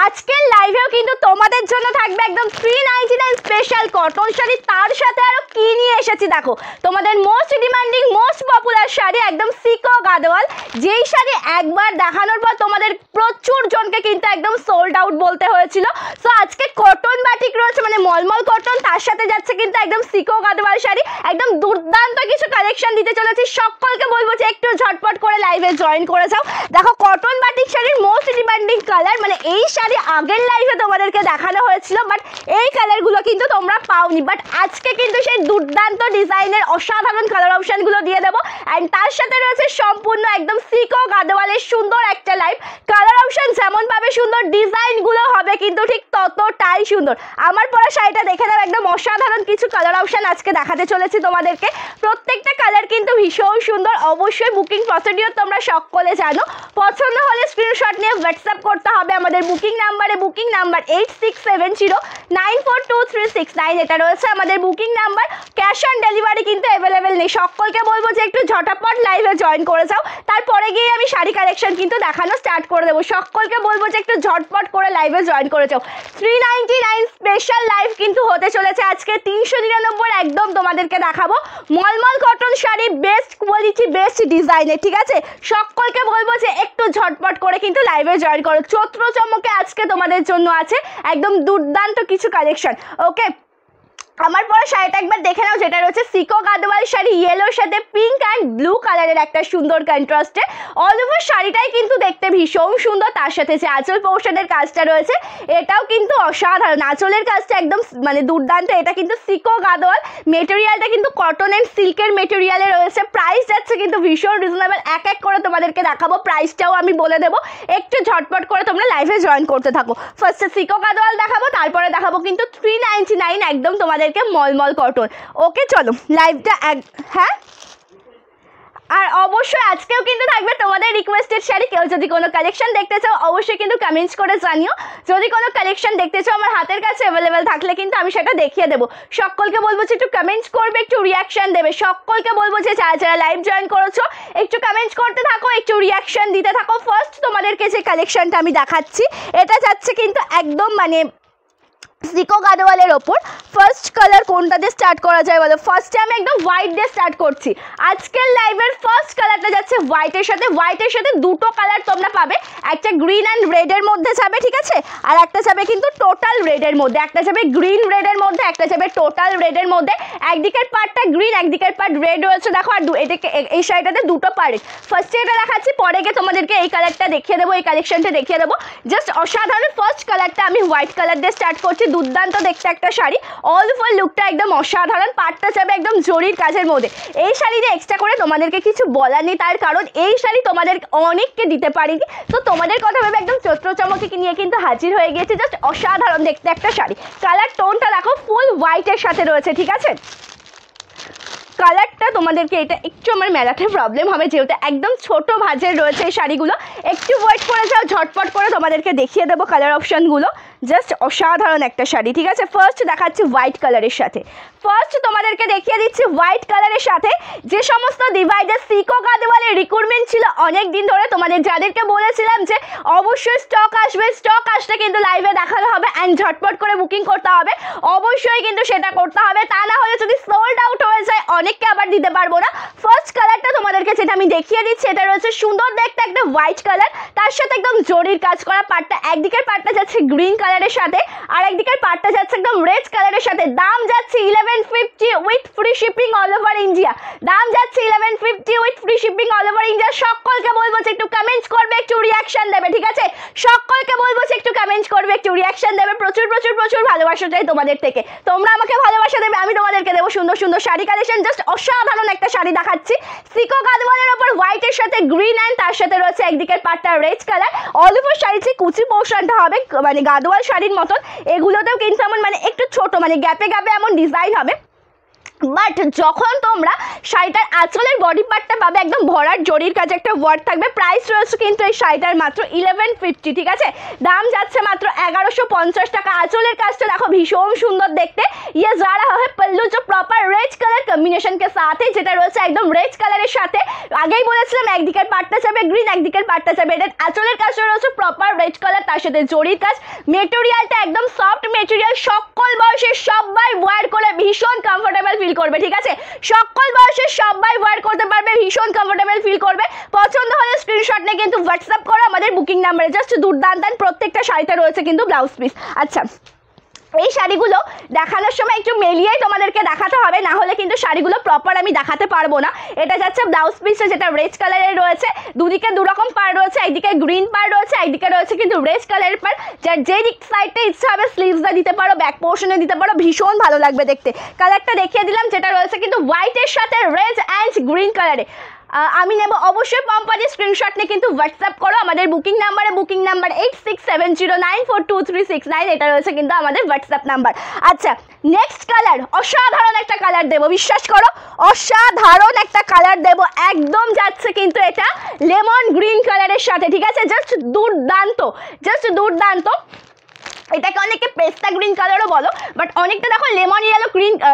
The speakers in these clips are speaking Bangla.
আজকের লাইভেও কিন্তু তোমাদের জন্য থাকবে একদম 399 স্পেশাল কটন শাড়ি। তার সাথে আরো কি নিয়ে এসেছি দেখো, তোমাদের most demanding most popular sari একদম সিকো গাদোয়াল, যেই শাড়ি একবার দেখানোর পর তোমাদের প্রচুর জনকে কিন্তু একদম সোল্ড আউট বলতে হয়েছিল। সো আজকে কটন বাটিক রয়েছে, মানে মলমল কটন, তার সাথে যাচ্ছে কিন্তু একদম সিকো গাদোয়াল শাড়ি। একদম দুর্দান্ত কিছু কালেকশন দিতে চলেছি, সকলকে বলবো যে একটু ঝটপট করে লাইভে জয়েন করে যাও। দেখো কটন বাটিক শাড়ির মোস্ট ডিমান্ডিং কালার, মানে এই শাড়ি আগের লাইভে তোমাদেরকে দেখানো হয়েছিল, বাট এই কালারগুলো কিন্তু তোমরা পাওনি, বাট আজকে কিন্তু সেই দুর্দান্ত ডিজাইনের অসাধারণ কালার অপশনগুলো দিয়ে দেবো। অ্যান্ড তার সাথে রয়েছে সম্পূর্ণ একদম সিকো গাদোয়ালের সুন্দর একটা লাইভ। কালার অপশন যেমন পাবে সুন্দর, ডিজাইনগুলো হবে কিন্তু ঠিক ততটাই সুন্দর। আমার পরা শাড়িটা দেখে নাও, একদম অসাধারণ কিছু কালার অপশন আজকে দেখাতে চলেছি তোমাদেরকে। প্রত্যেকটা কালার কিন্তু ভীষণ সুন্দর। অবশ্যই বুকিং প্রসিডিওর তোমরা সকলে জানো, পছন্দ হলে স্ক্রিনশট নিয়ে হোয়াটসঅ্যাপ করতে হবে আমাদের বুকিং নাম্বারে। বুকিং নাম্বার 8670942369, এটা রয়েছে আমাদের booking number. Cash on delivery কিন্তু অ্যাভেলেবেল নেই। সকলকে বলবো যে একটু ঝটাপট লাইভে জয়েন করে যাও, তারপরে গিয়ে আমি শাড়ি কালেকশন কিন্তু দেখানো স্টার্ট করে দেবো। সকলকে বলবো যে একটু ঝটপট করে লাইভে জয়েন করে যাও। 399 স্পেশাল লাইভ কিন্তু হতে চলেছে আজকে। 399 একদম তোমাদেরকে দেখাবো মলমল cotton sari, best quality best ডিজাইনের, ঠিক আছে? সকলকে বলবো যে একটু ঝটপট করে কিন্তু লাইভে জয়েন করো। চৈত্র চমকে আজকে তোমাদের জন্য আছে একদম দুর্দান্ত কিছু কালেকশন। ওকে, আমার পরে শাড়িটা একবার দেখে নাও, যেটা রয়েছে সিকো গাদোয়াল শাড়ি, ইয়েলোর সাথে পিঙ্ক অ্যান্ড ব্লু কালারের একটা সুন্দর কন্ট্রাস্টে। অল ওভার শাড়িটাই কিন্তু দেখতে ভীষণ সুন্দর। তার সাথে যে আঁচল পোর্শনের কাজটা রয়েছে এটাও কিন্তু অসাধারণ। আঁচলের কাজটা একদম মানে দুর্দান্ত। এটা কিন্তু সিকো গাদোয়াল, মেটেরিয়ালটা কিন্তু কটন অ্যান্ড সিল্কের মেটেরিয়ালে রয়েছে। প্রাইস যাচ্ছে কিন্তু ভীষণ রিজনেবল। এক এক করে তোমাদেরকে দেখাবো, প্রাইসটাও আমি বলে দেবো। একটু ঝটপট করে তোমরা লাইভে জয়েন করতে থাকো। ফার্স্টে সিকো গাদোয়াল দেখাবো, তারপরে দেখাবো কিন্তু 399 একদম তোমাদের মলমল কটন। ওকে চলো লাইভটা হ্যাঁ, আর অবশ্যই আজকেও কিন্তু থাকবে তোমাদের রিকোয়েস্টেড শাড়ি। কেউ যদি কোনো কালেকশন দেখতে চাও অবশ্যই কিন্তু কমেন্টস করে জানিও। যদি কোনো কালেকশন দেখতে চাও আমার হাতের কাছে অ্যাভেলেবেল থাকলে কিন্তু আমি সেটা দেখিয়ে দেবো। সকলকে বলবো যে একটু কমেন্টস করবে, একটু রিয়াকশন দেবে। সকলকে বলবো যে যারা যারা লাইভ জয়েন করেছো একটু কমেন্টস করতে থাকো, একটু রিয়াকশন দিতে থাকো। ফার্স্ট তোমাদেরকে যে কালেকশনটা আমি দেখাচ্ছি এটা যাচ্ছে কিন্তু একদম মানে সিকো গাদোয়ালের ওপর। ফার্স্ট কালার কোনটা দিয়ে স্টার্ট করা যায় বলো? ফার্স্টে আমি একদম হোয়াইট দিয়ে স্টার্ট করছি। আজকের লাইভের ফার্স্ট কালারটা যাচ্ছে হোয়াইটের সাথে। হোয়াইটের সাথে দুটো কালার তোমরা পাবে, একটা গ্রিন অ্যান্ড রেডের মধ্যে যাবে, ঠিক আছে? আর একটা যাবে কিন্তু টোটাল রেডের মধ্যে। একটা যাবে গ্রিন রেডের মধ্যে, একটা যাবে টোটাল রেডের মধ্যে। একদিকের পার্টটা গ্রিন, একদিকের পার্ট রেড রয়েছে দেখো। আর এটাকে এই শাড়িটাতে দুটো পার্ট। ফার্স্টে এটা দেখাচ্ছি, পরে গিয়ে তোমাদেরকে এই কালারটা দেখিয়ে দেবো, এই কালেকশনটা দেখিয়ে দেবো। জাস্ট অসাধারণ। ফার্স্ট কালারটা আমি হোয়াইট কালার দিয়ে স্টার্ট করছি। দুর্দান্ত দেখতে একটা শাড়ি, অল ওভার লুকটা একদম অসাধারণ। পাটটা যাবে একদম জরির কাজের মধ্যে। এই শাড়িতে এক্সট্রা করে তোমাদেরকে কিছু বলার নেই, তার কারণ এই শাড়ি তোমাদের অনেককে দিতে পারি। তো তোমাদের কথা ভেবে একদম চৈত্র চমকে নিয়ে কিন্তু হাজির হয়ে গিয়েছে। জাস্ট অসাধারণ দেখতে একটা শাড়ি। কালার টোনটা দেখো ফুল হোয়াইটের সাথে রয়েছে, ঠিক আছে? কালারটা তোমাদেরকে এটা একটু আমার মেলাতে প্রবলেম হবে, যেহেতু একদম ছোট ভাঁজের রয়েছে এই শাড়িগুলো। একটু ওয়েট করে যাও, ঝটপট করে তোমাদেরকে দেখিয়ে দেবো কালার অপশানগুলো। জাস্ট অসাধারণ একটা শাড়ি, ঠিক আছে? ফার্স্ট দেখাচ্ছি হোয়াইট কালারের সাথে। ফার্স্ট তোমাদেরকে দেখিয়ে দিচ্ছি হোয়াইট কালারের সাথে। যে সমস্ত ডিভাইডার সিকো গাদোয়ালের রিক্রুটমেন্ট ছিল অনেক দিন ধরে, তোমাদের যাদেরকে বলেছিলাম যে অবশ্যই স্টক আসবে, স্টক আসলে কিন্তু লাইভে দেখানো হবে অ্যান্ড ঝটপট করে বুকিং করতে হবে। অবশ্যই কিন্তু সেটা করতে হবে, তা না হলে যদি সোল্ড আউট হয়ে যায় অনেককে আবার দিতে পারবো না। ফার্স্ট কালারটা তোমাদেরকে যেটা আমি দেখিয়ে দিচ্ছি এটা রয়েছে সুন্দর দেখতে একটা হোয়াইট কালার, তার সাথে একদম জরির কাজ করা পাটটা। একদিকের পাটটা যাচ্ছে গ্রিন কালারের সাথে, আর একদিকের পাটটা যাচ্ছে একদম রেড কালারের সাথে। দাম যাচ্ছে 1150 with free shipping all over India. দাম যাচ্ছে 1150 with free shipping all over India. সকলকে বলবো যে একটু কমেন্টস করবে, একটু রিয়াকশন দেবে, ঠিক আছে? সকলকে বলবো যে একটু কমেন্টস করবে, একটু রিয়াকশন দেবে। প্রচুর প্রচুর প্রচুর ভালোবাসা চাই তোমাদের থেকে। তোমরা আমাকে ভালোবাসা দেবে, আমি তোমাদেরকে দেবো সুন্দর সুন্দর শাড়ি কালেকশন। জাস্ট অসাধারণ একটা শাড়ি দেখাচ্ছি সিকো গাদোয়ালের ওপর হোয়াইটের সাথে গ্রিন অ্যান্ড তার সাথে রয়েছে একদিকের পাটটা রেড কালার। অল ওভার শাড়ির যে কুচি পোর্শনটা হবে মানে গাদোয়াল শাড়ির মতন, এগুলোতেও কিন্তু এমন মানে একটু ছোট মানে গ্যাপে গ্যাপে এমন ডিজাইন হবে। বাট যখন তোমরা শাড়িটার আঁচলের বডি পার্টটা পাবে একদম ভরাট জরির কাছে একটা ওয়ার্ক থাকবে। প্রাইস রয়েছে কিন্তু এই শাড়িটার মাত্র 1150, ঠিক আছে? দাম যাচ্ছে মাত্র 1150 টাকা। আঁচলের কাজটা দেখো ভীষণ সুন্দর দেখতে। ये जा रहा है पल्लू जो प्रॉपर रेड कलर कॉम्बिनेशन के साथ है, যেটা রয়েছে একদম রেড কালারের সাথে। আগেই বলেছিলাম একদিকের পাটটা যাবে গ্রিন, একদিকের পাটটা যাবে রেড। আঁচলের কাজটা রয়েছে প্রপার রেড কালার, তার সাথে জরির কাজ। মেটেরিয়ালটা একদম সফট মেটেরিয়াল, সকল বয়সের সবাই ওয়্যার করে ভীষণ কমফোর্টেবল ফিল করবে, ঠিক আছে? সকল বয়সের সবাই ওয়্যার করতে পারবে, ভীষণ কমফোর্টেবল ফিল করবে। পছন্দ হলে স্ক্রিনশট নিয়ে কিন্তু হোয়াটসঅ্যাপ করো আমাদের বুকিং নাম্বারে। জাস্ট দুর্দান্ত, প্রত্যেকটা শাড়িতে রয়েছে কিন্তু ব্লাউজ পিস। আচ্ছা, এই শাড়িগুলো দেখানোর সময় একটু মেলিয়েই তোমাদেরকে দেখাতে হবে, না হলে কিন্তু শাড়িগুলো প্রপার আমি দেখাতে পারবো না। এটা যাচ্ছে ব্লাউজ পিসটা, যেটা রেড কালারের রয়েছে। দুদিকে দুরকম পার রয়েছে, একদিকে গ্রিন পার রয়েছে, একদিকে রয়েছে কিন্তু রেড কালারের পার। যার যে দিক সাইডটা ইচ্ছা হবে স্লিভসটা দিতে পারো, ব্যাক পোর্শনে দিতে পারো, ভীষণ ভালো লাগবে দেখতে। কালারটা দেখিয়ে দিলাম, যেটা রয়েছে কিন্তু হোয়াইটের সাথে রেড অ্যান্ড গ্রিন কালারে। আমি নেব অবশ্যই পম্পাজি। স্ক্রিনশট নিয়ে কিন্তু হোয়াটসঅ্যাপ করো আমাদের বুকিং নাম্বারে। বুকিং নাম্বার 8670942369, এটা রয়েছে কিন্তু আমাদের হোয়াটসঅ্যাপ নাম্বার। আচ্ছা, নেক্সট কালার অসাধারণ একটা কালার দেবো, বিশ্বাস করো অসাধারণ একটা কালার দেবো। একদম যাচ্ছে কিন্তু এটা লেমন গ্রিন কালারের সাথে, ঠিক আছে? জাস্ট দুর্দান্ত, জাস্ট দুর্দান্ত। এটাকে অনেকে পেস্তা গ্রিন কালারও বলো, বাট অনেকটা দেখো লেমন ইয়েলো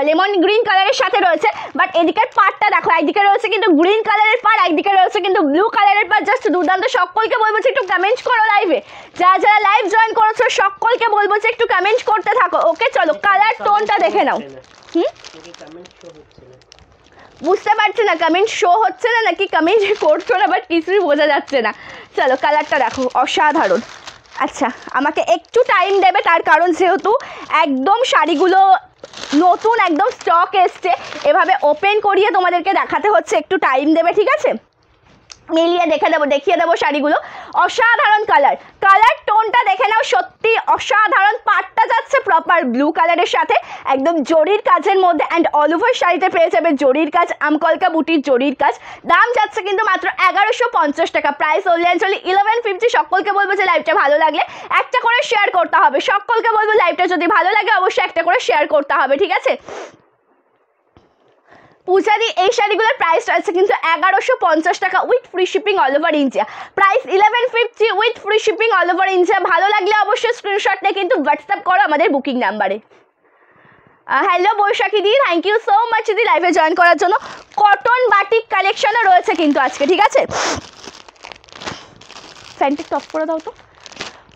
লেমন গ্রিন কালারের সাথে রয়েছে। বাট এদিকের পাড়টা দেখো, একদিকে রয়েছে কিন্তু গ্রিন কালারের পাড়, একদিকে রয়েছে কিন্তু ব্লু কালারের পাড়। জাস্ট দুর্দান্ত। সকলকে বলবো যে একটু কমেন্ট করো লাইভে, যারা যারা লাইভ জয়েন করেছো সকলকে বলবো যে একটু কমেন্ট করতে থাকো। ওকে, চলো কালার টোনটা দেখে নাও। বুঝতে পারছি না কমেন্ট শো হচ্ছে না নাকি কমেন্ট করছো না, বাট কিছুই বোঝা যাচ্ছে না। চলো কালারটা দেখো, অসাধারণ। আচ্ছা, আমাকে একটু টাইম দেবে, তার কারণ যেহেতু একদম শাড়িগুলো নতুন একদম স্টক এসছে, এভাবে ওপেন করিয়ে তোমাদেরকে দেখাতে হচ্ছে, একটু টাইম দেবে, ঠিক আছে? মিলিয়ে দেখিয়ে দেবো শাড়িগুলো। অসাধারণ কালার, কালার টোনটা দেখে নাও, সত্যি অসাধারণ। পাটটা যাচ্ছে প্রপার ব্লু কালারের সাথে একদম জরির কাজের মধ্যে, অ্যান্ড অল ওভার শাড়িতে পেয়ে যাবে জরির কাজ, আমকলকা বুটির জরির কাজ। দাম যাচ্ছে কিন্তু মাত্র 1150 টাকা। Price only 1150। সকলকে বলবো যে লাইভটা ভালো লাগলে একটা করে শেয়ার করতে হবে। সকলকে বলবো লাইভটা যদি ভালো লাগে অবশ্যই একটা করে শেয়ার করতে হবে, ঠিক আছে? পূজাদি, এই শাড়িগুলোর প্রাইস আছে কিন্তু 1150 টাকা with free shipping all over India. Price 1150 with free shipping all over India. ভালো লাগলে অবশ্যই স্ক্রিনশট নিয়ে কিন্তু হোয়াটসঅ্যাপ করো আমাদের বুকিং নাম্বারে। Hello Baishakhi the, thank you so much the লাইভে জয়েন করার জন্য। কটন বাটিক কালেকশনও রয়েছে কিন্তু আজকে, ঠিক আছে? ফ্যানটি টপ করে দাও তো।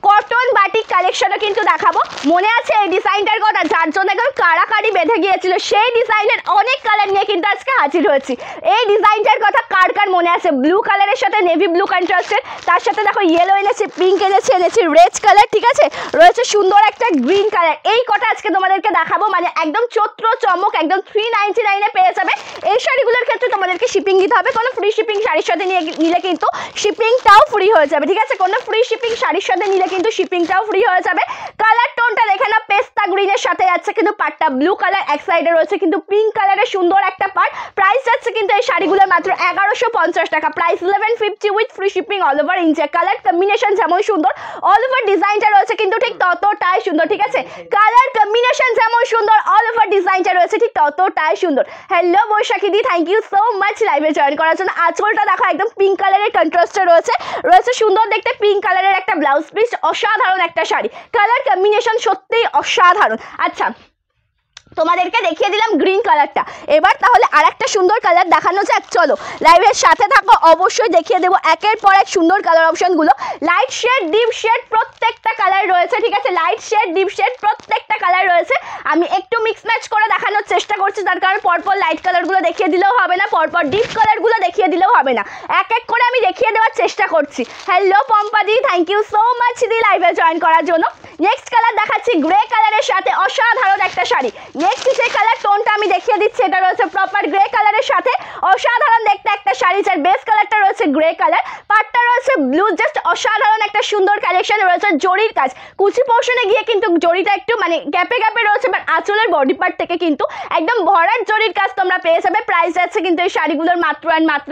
কটন বাটিক কালেকশনও কিন্তু দেখাবো। মনে আছে এই ডিজাইনটার কথা, যার জন্য একদম কাড়াকাড়ি বেঁধে গিয়েছিল, সেই ডিজাইনের অনেক কালার নিয়ে কিন্তু আজকে হাজির হয়েছি। এই ডিজাইনটার কথা কার কার মনে আছে? ব্লু কালারের সাথে নেভি ব্লু কন্ট্রাস্টের, তার সাথে দেখো ইয়েলো এনেছি, পিঙ্ক এনেছি রেড কালার, ঠিক আছে? রয়েছে সুন্দর একটা গ্রিন কালার। এই কটা আজকে তোমাদেরকে দেখাবো, মানে একদম চৈত্র চমক, একদম 399-এ পেয়ে যাবে। এই শাড়িগুলোর ক্ষেত্রে তোমাদেরকে শিপিং দিতে হবে, কোনো ফ্রি শিপিং শাড়ির সাথে নিলে কিন্তু শিপিংটাও ফ্রি হয়ে যাবে, ঠিক আছে? কোনো ফ্রি শিপিং শাড়ির সাথে নিলে কিন্তু শিপিংটাও ফ্রি হয়ে যাবে। কালার টোনটা দেখে না, পেস্তা গ্রিনের সাথে যাচ্ছে কিন্তু পাটটা ব্লু কালার, এক সাইডে রয়েছে কিন্তু পিঙ্ক কালারের সুন্দর একটা পাট। প্রাইস যাচ্ছে কিন্তু এই শাড়িগুলোর মাত্র 1150 টাকা। Price 1150 with free shipping all over India. Colour combination যেমন সুন্দর, অল ওভার ডিজাইনটা রয়েছে কিন্তু ঠিক ততটাই সুন্দর, ঠিক আছে? কালার কম্বিনেশন যেমন সুন্দর, অল ওভার ডিজাইনটা রয়েছে ঠিক ততটাই সুন্দর। Hello Baishakhi the, thank you so much লাইভে জয়েন করার জন্য। আঁচলটা দেখো একদম পিঙ্ক কালারের কন্ট্রাস্টে রয়েছে সুন্দর দেখতে পিঙ্ক কালারের একটা ব্লাউজ পিস। অসাধারণ একটা শাড়ি, কালার কম্বিনেশন সত্যিই অসাধারণ। আচ্ছা, তোমাদেরকে দেখিয়ে দিলাম গ্রিন কালারটা, এবার তাহলে আর একটা সুন্দর কালার দেখানো যাক। চলো লাইভের সাথে থাকো, অবশ্যই দেখিয়ে দেবো একের পর এক সুন্দর কালার অপশনগুলো। লাইট শেড, ডিপ শেড, প্রত্যেকটা কালার রয়েছে, ঠিক আছে? লাইট শেড, ডিপ শেড, প্রত্যেকটা কালার রয়েছে। আমি একটু মিক্স ম্যাচ করে দেখানোর চেষ্টা করছি, তার কারণ পরপর লাইট কালারগুলো দেখিয়ে দিলেও হবে না, পরপর ডিপ কালারগুলো দেখিয়ে দিলেও হবে না, এক এক করে আমি দেখিয়ে দেওয়ার চেষ্টা করছি। হ্যালো পম্পাদি, thank you so much the লাইভে জয়েন করার জন্য। নেক্সট কালার দেখাচ্ছি গ্রে কালারের সাথে, অসাধারণ একটা শাড়ি। নেক্সট যে কালার টোনটা আমি দেখিয়ে দিচ্ছি, এটা রয়েছে প্রপার গ্রে কালারের সাথে, অসাধারণ দেখতে একটা শাড়ি, যার বেস কালারটা রয়েছে গ্রে কালার, পাটটা রয়েছে ব্লু। জাস্ট অসাধারণ একটা সুন্দর কালেকশন রয়েছে। জরির কাজ, কুচি পোর্শনে গিয়ে কিন্তু জরিটা একটু মানে গ্যাপে গ্যাপে রয়েছে, বাট আঁচলের বডি পার্ট থেকে কিন্তু একদম ভরাট জরির কাজ তোমরা পেয়ে যাবে। প্রাইস আছে কিন্তু এই শাড়িগুলোর মাত্র অ্যান্ড মাত্র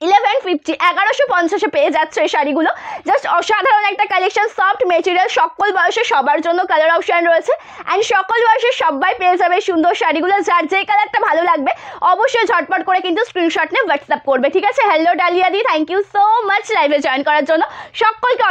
1150 1150 পেয়ে যাচ্ছে এই শাড়িগুলো। জাস্ট অসাধারণ একটা কালেকশন, সফট মেটেরিয়াল, সকল বয়সে সবার জন্য কালার অপশন রয়েছে অ্যান্ড সকল বয়সে সবাই পেয়ে যাবে সুন্দর শাড়িগুলো। যার যেই কালারটা ভালো লাগবে অবশ্যই ঝটপট করে কিন্তু স্ক্রিনশট নিয়ে হোয়াটসঅ্যাপ করবে, ঠিক আছে। হ্যালো ডালিয়া দি, থ্যাংক ইউ সো মাচ লাইভে জয়েন করার জন্য, সকলকে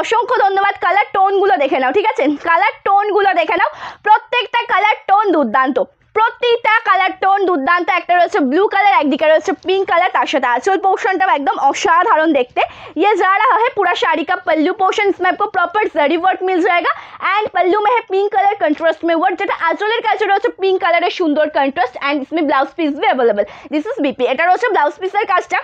অসংখ্য ধন্যবাদ। কালার টোনগুলো দেখে নাও, ঠিক আছে, কালার টোনগুলো দেখে নাও, প্রত্যেকটা কালার টোন দুর্দান্ত, প্রত্যেকটা কালার টোন দুর্দান্ত। একটা রয়েছে ব্লু কালার, একদিকে রয়েছে পিঙ্ক কালার, তার সাথে आंचल पोर्शनটাও একদম অসাধারণ দেখতে। ये जा रहा है पूरा साड़ी का पल्लू पोर्शन, इसमें आपको प्रॉपर जरी वर्क मिल जाएगा एंड पल्लू में है पिंक कलर कंट्रास्ट में वर्क, যেটা আঁচলের কাছে রয়েছে পিঙ্ক কালারের সুন্দর কন্ট্রাস্ট एंड इसमें ब्लाउज पीस भी अवेलेबल। दिस इज बीपी, এটা রয়েছে ব্লাউজ পিসের কাজটা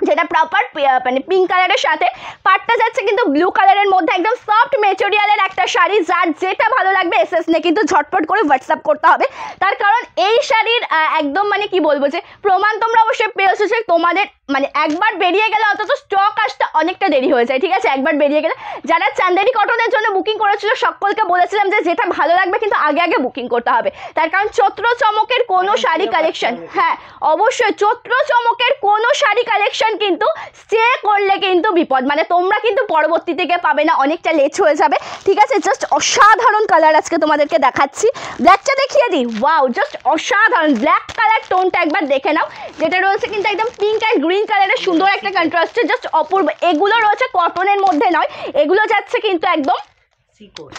যেটা প্রপার মানে পিঙ্ক কালারের সাথে পাটটা যাচ্ছে কিন্তু ব্লু কালারের মধ্যে, একদম সফট মেটেরিয়ালের একটা শাড়ি। যার যেটা ভালো লাগবে এসএস নে কিন্তু ঝটপট করে হোয়াটসঅ্যাপ করতে হবে, তার কারণ এই শাড়ির একদম মানে কি বলবো যে প্রমাণ তোমরা অবশ্যই পেয়েছো যে তোমাদের মানে একবার বেরিয়ে গেলে অন্তত স্টক আসতে অনেকটা দেরি হয়ে যায়, ঠিক আছে, একবার বেরিয়ে গেলে। যারা চান্দেরি কটনের জন্য বুকিং করেছিল সকলকে বলেছিলাম যে যেটা ভালো লাগবে কিন্তু আগে আগে বুকিং করতে হবে, তার কারণ চৈত্র চমকের কোনো শাড়ি কালেকশন, হ্যাঁ অবশ্যই চৈত্র চমকের কোনো শাড়ি কালেকশন কিন্তু স্টে করলে কিন্তু বিপদ, মানে তোমরা কিন্তু পরবর্তী থেকে পাবে না, অনেকটা লেট হয়ে যাবে, ঠিক আছে। জাস্ট অসাধারণ কালার আজকে তোমাদেরকে দেখাচ্ছি। ব্ল্যাকটা দেখিয়ে দিই, ওয়াও জাস্ট অসাধারণ ব্ল্যাক কালার টোনটা একবার দেখে নাও, যেটা রয়েছে কিন্তু একদম পিঙ্ক অ্যান্ড গ্রিন কালারের সুন্দর একটা কন্ট্রাস্টে, জাস্ট অপূর্ব। এগুলো রয়েছে কটনের মধ্যে নয়, এগুলো যাচ্ছে কিন্তু একদম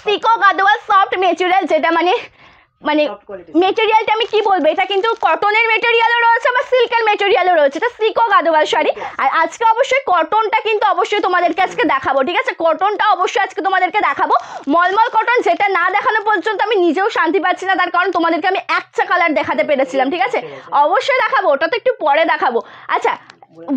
সিকো গাদোয়াল সফট মেটেরিয়াল, যেটা মানে মেটেরিয়ালটা আমি কি বলবো, এটা কিন্তু কটনের মেটেরিয়ালও রয়েছে বা সিল্কের মেটেরিয়ালও রয়েছে, এটা সিকো গাদোয়াল শাড়ি। আর আজকে অবশ্যই কটনটা কিন্তু অবশ্যই তোমাদেরকে আজকে দেখাবো, ঠিক আছে, কটনটা অবশ্যই আজকে তোমাদেরকে দেখাবো। মলমল কটন যেটা না দেখানো পর্যন্ত আমি নিজেও শান্তি পাচ্ছি না, তার কারণ তোমাদেরকে আমি একটা কালার দেখাতে পেরেছিলাম, ঠিক আছে, অবশ্যই দেখাবো, ওটা তো একটু পরে দেখাবো। আচ্ছা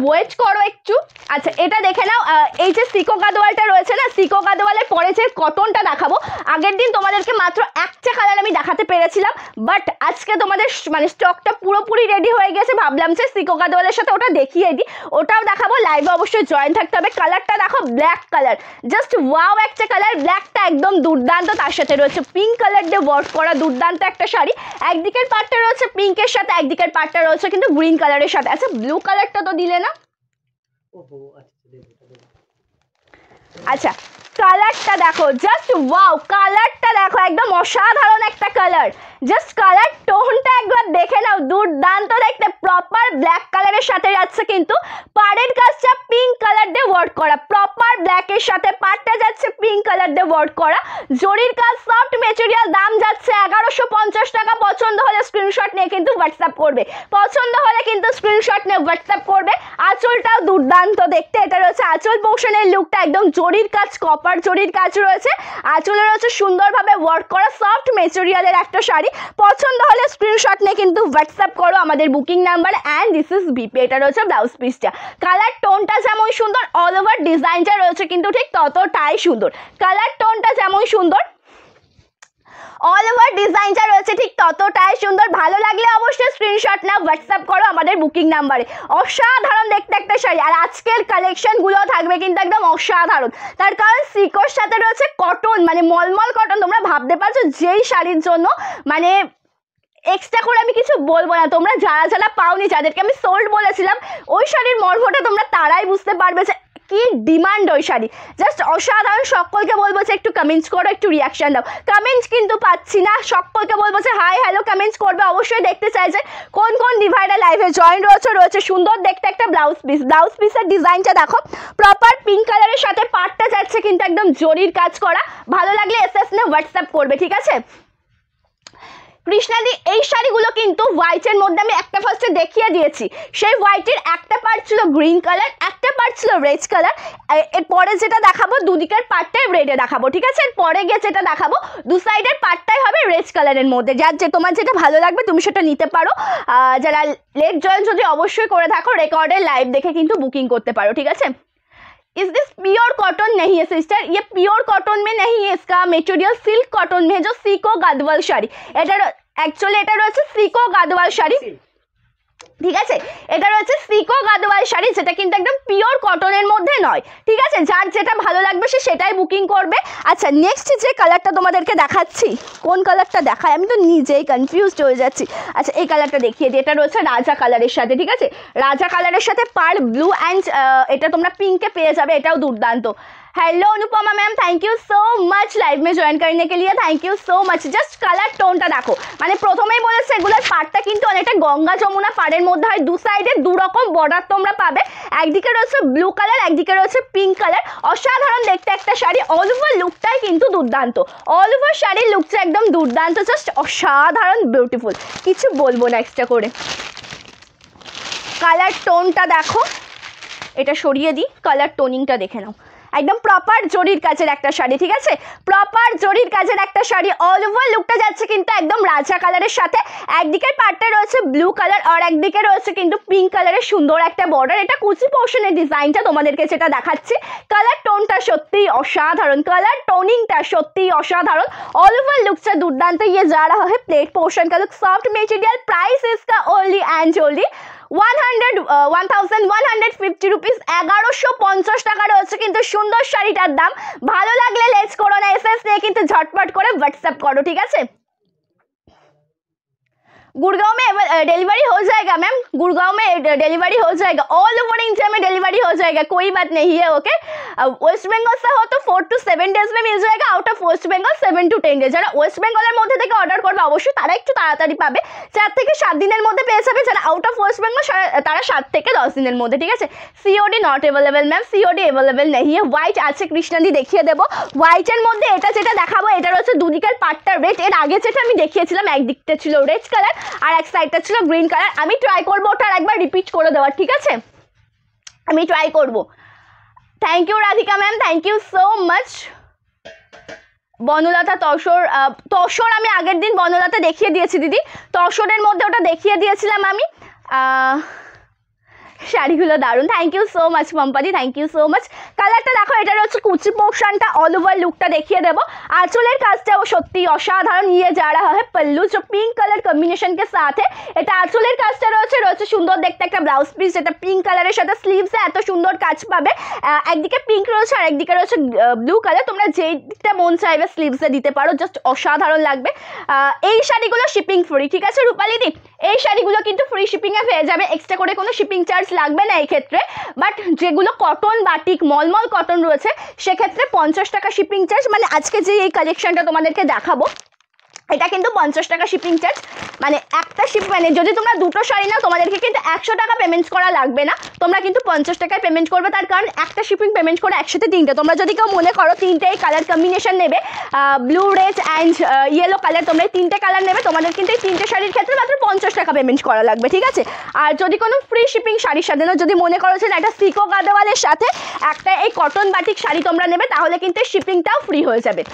ওয়েট করো একটু। আচ্ছা এটা দেখে নাও, এই যে সিকো গাদোয়ালটা রয়েছে না, সিকো গাদোয়ালের পরে যে কটনটা দেখাবো, আগের দিন তোমাদেরকে মাত্র একটা কালার আমি দেখাতে পেরেছিলাম, বাট আজকে তোমাদের মানে স্টকটা পুরোপুরি রেডি হয়ে গেছে, ভাবলাম যে সিকো গাদোয়ালের সাথে ওটা দেখিয়ে দিই, ওটাও দেখাবো। লাইভে অবশ্যই জয়েন থাকতে হবে। কালারটা দেখো ব্ল্যাক কালার, জাস্ট ওয়াও একটা কালার, ব্ল্যাকটা একদম দুর্দান্ত, তার সাথে রয়েছে পিঙ্ক কালার দিয়ে ওয়ার্ক করা দুর্দান্ত একটা শাড়ি। একদিকের পার্টটা রয়েছে পিঙ্কের সাথে, একদিকের পার্টটা রয়েছে কিন্তু গ্রিন কালারের সাথে। আচ্ছা ব্লু কালারটা তো দিলে না, আচ্ছা কালারটা দেখো, জাস্ট ওয়াও কালারটা দেখো, একদম অসাধারণ একটা কালার, জাস্ট কালার টোনটা একবার দেখে নাও, দুর্দান্ত দেখতে। প্রপার ব্ল্যাক কালারের সাথে যাচ্ছে কিন্তু পাড়ের কাজটা পিঙ্ক কালার দিয়ে ওয়ার্ক করা, প্রপার ব্ল্যাকের সাথে পাড়টা যাচ্ছে পিঙ্ক কালার দিয়ে ওয়ার্ক করা, জরির কাজ সফট মেটেরিয়াল, দাম যাচ্ছে 1150 টাকা। পছন্দ হলে স্ক্রিনশট নিয়ে কিন্তু হোয়াটসঅ্যাপ করবে, পছন্দ হলে কিন্তু স্ক্রিনশট নিয়ে হোয়াটসঅ্যাপ করবে। আঁচলটাও দুর্দান্ত দেখতে, এটা রয়েছে আঁচল পোর্শনের লুকটা, একদম জরির কাজ, কপার জরির কাজ রয়েছে, আঁচলে রয়েছে সুন্দরভাবে ওয়ার্ক করা সফট মেটেরিয়ালের একটা শাড়ি। পছন্দ হলে স্ক্রিনশট নিয়ে কিন্তু হোয়াটসঅ্যাপ করো আমাদের booking number and this is BP. এটা রয়েছে ব্লাউজ পিসটা, কালার টোনটা যেমন সুন্দর, অল ওভার ডিজাইনটা রয়েছে কিন্তু ঠিক ততটাই সুন্দর। কালার টোনটা যেমন সুন্দর, অল ওভার ডিজাইনটা রয়েছে ঠিক ততটাই সুন্দর। ভালো লাগলে অবশ্যই স্ক্রিনশট নাও, হোয়াটসঅ্যাপ করো আমাদের বুকিং নাম্বারে। অসাধারণ দেখতে একটা শাড়ি, আর আজকের কালেকশনগুলো থাকবে কিন্তু একদম অসাধারণ, তার কারণ সিকোর সাথে রয়েছে কটন, মানে মলমল কটন। তোমরা ভাবতে পারছো যেই শাড়ির জন্য মানে এক্সট্রা করে আমি কিছু বলবো না, তোমরা যারা যারা পাওনি, যাদেরকে আমি সোল্ড বলেছিলাম, ওই শাড়ির মর্মটা তোমরা তারাই বুঝতে পারবে যে কি ডিমান্ড ওই শাড়ি। জাস্ট অসাধারণ। সকলকে বলবো যে একটু কমেন্টস করো, একটু রিয়াকশন দাও। কমেন্টস কিন্তু পাচ্ছি না, সকলকে বলবো যে হাই হ্যালো কমেন্টস করবে, অবশ্যই দেখতে চাই যে কোন কোন ডিভাইডার লাইভে জয়েন রয়েছে সুন্দর দেখতে একটা ব্লাউজ পিস। ব্লাউজ পিসের ডিজাইনটা দেখো, প্রপার পিঙ্ক কালারের সাথে পাটটা যাচ্ছে কিন্তু একদম জরির কাজ করা। ভালো লাগলে এসএস নে হোয়াটসঅ্যাপ করবে, ঠিক আছে। কৃষ্ণাদি এই শাড়িগুলো কিন্তু হোয়াইটের মধ্যে আমি একটা ফার্স্টে দেখিয়ে দিয়েছি, সেই হোয়াইটের একটা পার্ট ছিল গ্রিন কালার, একটা পার্ট ছিল রেড কালার। এরপরে যেটা দেখাবো দুদিকের পার্টটাই রেডে দেখাবো, ঠিক আছে। এরপরে গিয়ে যেটা দেখাবো দু সাইডের পার্টটাই হবে রেড কালারের মধ্যে। যার যে তোমার যেটা ভালো লাগবে তুমি সেটা নিতে পারো। যারা লেট জয়েন যদি অবশ্যই করে থাকো, রেকর্ডের লাইভ দেখে কিন্তু বুকিং করতে পারো, ঠিক আছে। इस दिस प्योर कॉटन नहीं है सिस्टर, ये प्योर कॉटन में नहीं है, इसका मटेरियल सिल्क कॉटन में है, जो सीको गादवाल शाड़ी। এটা অ্যাকচুয়ালি এটা রয়েছে সিকো গাদওয়াল শাড়ি, ঠিক আছে, এটা রয়েছে সিকো গাদোয়াল শাড়ি, যেটা কিন্তু একদম পিওর কটনের মধ্যে নয়। ঠিক আছে, যার যেটা ভালো লাগবে সে সেটাই বুকিং করবে। আচ্ছা, নেক্সট যে কালারটা তোমাদেরকে দেখাচ্ছি, কোন কালারটা দেখায় আমি তো নিজেই কনফিউজড হয়ে যাচ্ছি। আচ্ছা, এই কালারটা দেখিয়ে দিই। এটা রয়েছে রাজা কালারের সাথে। ঠিক আছে, রাজা কালারের সাথে পার ব্লু অ্যান্ড এটা তোমরা পিঙ্কে পেয়ে যাবে, এটাও দুর্দান্ত। Hello Anupama ma'am, thank you so much live में जॉइन करने के लिए, thank you so much. Just colour টোনটা দেখো, মানে প্রথমেই বলেছে এগুলোর পাড়টা কিন্তু অনেকটা গঙ্গা যমুনা পাড়ের মধ্যে হয়, দু সাইডে দু রকম বর্ডার তোমরা পাবে। একদিকে রয়েছে ব্লু কালার, একদিকে রয়েছে পিঙ্ক কালার। অসাধারণ দেখতে একটা শাড়ি, অল ওভার লুকটাই কিন্তু দুর্দান্ত। অল ওভার শাড়ির লুকটা একদম দুর্দান্ত, জাস্ট অসাধারণ বিউটিফুল, কিছু বলবো না এক্সট্রা করে। কালার টোনটা দেখো, এটা সরিয়ে দিই, কালার টোনিংটা দেখে নাও, একদম প্রপার জরির কাজের একটা শাড়ি। ঠিক আছে, প্রপার জরির কাজের একটা শাড়ি, অল ওভার লুকটা যাচ্ছে কিন্তু একদম রাজা কালারের সাথে। একদিকের পার্টটা রয়েছে ব্লু কালার আর একদিকে রয়েছে কিন্তু পিঙ্ক কালারের সুন্দর একটা বর্ডার। এটা কুচি পোর্শনের ডিজাইনটা তোমাদেরকে যেটা দেখাচ্ছি। কালার টোনটা সত্যিই অসাধারণ, কালার টোনিংটা সত্যিই অসাধারণ, অল ওভার লুকটা দুর্দান্ত। ये जा रहा है प्लेट पोर्शन का लुक, सॉफ्ट मटेरियल, प्राइस इसका ओनली एंड ओनली 1150 রুপিস, 1150 টাকা রয়েছে কিন্তু সুন্দর শাড়িটার দাম। ভালো লাগলে লেটস করো না, এসএস নিয়ে কিন্তু ঝটপট করে হোয়াটসঅ্যাপ করো। ঠিক আছে, गुड़गांव में डिलीवरी हो जाएगा मैम, गुड़गांव में डिलीवरी हो जाएगा, ऑल ओवर इंडिया में डिलीवरी हो जाएगा, कोई बात नहीं है। ओके, ওয়েস্ট বেঙ্গল से हो तो 4 to 7 डेज में मिल जाएगा, out of West Bengal 7 to 10 days. যারা ওয়েস্ট বেঙ্গলের মধ্যে থেকে অর্ডার করবে অবশ্যই তারা একটু তাড়াতাড়ি পাবে, 4 থেকে 7 দিনের মধ্যে পেয়ে যাবে। যারা আউট অফ ওয়েস্ট বেঙ্গল তারা 7 থেকে 10 দিনের মধ্যে। ঠিক আছে, COD not available ma'am, COD available নেই। হোয়াইট আছে, কৃষ্ণাদি দেখিয়ে দেবো। হোয়াইটের মধ্যে এটা যেটা দেখাবো, এটা হচ্ছে দুদিকের পাটটা রেড। এর আগে যেটা আমি দেখিয়েছিলাম একদিকটা ছিল রেড কালার আর এক সাইডটা ছিল গ্রিন কালার। আমি ট্রাই করবো ওটা একবার রিপিট করে দেওয়ার। ঠিক আছে, আমি ট্রাই করবো। Thank you Radhika ma'am, thank you so much. Banalata tussar আমি আগের দিন বনলতা দেখিয়ে দিয়েছি দিদি, তসরের মধ্যে ওটা দেখিয়ে দিয়েছিলাম আমি। শাড়িগুলো দারুণ, থ্যাংক ইউ সো মাচ পম্পাদি, থ্যাংক ইউ সো মাচ। কালারটা দেখো, এটা হচ্ছে কুচি পোর্শনটা, অল ওভার লুকটা দেখিয়ে দেবো। আঁচলের কাজটাও সত্যি অসাধারণ। ये जा रहा है पल्लू जो पिंक कलर कॉम्बिनेशन के साथ है। এটা আঁচলের কাজটা রয়েছে সুন্দর দেখতে একটা ব্লাউজ পিস, যেটা পিঙ্ক কালারের সাথে স্লিভসে এত সুন্দর কাজ পাবে। একদিকে পিঙ্ক রয়েছে আর একদিকে রয়েছে ব্লু কালার, তোমরা যেই দিকটা মন চাইবে স্লিভসে দিতে পারো, জাস্ট অসাধারণ লাগবে। এই শাড়িগুলো শিপিং ফ্রি। ঠিক আছে রূপালি দি, এই শাড়িগুলো কিন্তু ফ্রি শিপিংয়ে পেয়ে যাবে, এক্সট্রা করে কোনো শিপিং চার্জ লাগবে না এই ক্ষেত্রে। বাট যেগুলো কটন বাটিক মলমল কটন রয়েছে সেক্ষেত্রে 50 টাকা শিপিং চার্জ। মানে আজকে যে এই কালেকশনটা তোমাদেরকে দেখাবো এটা কিন্তু 50 টাকা শিপিং চার্জ, মানে একটা মানে যদি তোমরা দুটো শাড়ি নাও তোমাদেরকে কিন্তু 100 টাকা পেমেন্ট করা লাগবে না, তোমরা কিন্তু 50 টাকায় পেমেন্ট করবে। তার কারণ একটা শিপিং পেমেন্ট করে একসাথে তিনটে, তোমরা যদি কেউ মনে করো তিনটেই কালার কম্বিনেশন নেবে, blue red and yellow colour, তোমরা এই তিনটে কালার নেবে, তোমাদের কিন্তু এই তিনটে শাড়ির ক্ষেত্রে মাত্র 50 টাকা পেমেন্ট করা লাগবে। ঠিক আছে, আর যদি কোনো ফ্রি শিপিং শাড়ির সাথে না, যদি মনে করো যে একটা সিকো গাদোয়ালের সাথে একটা এই কটন বাটিক শাড়ি তোমরা নেবে, তাহলে কিন্তু শিপিংটাও ফ্রি হয়ে যাবে।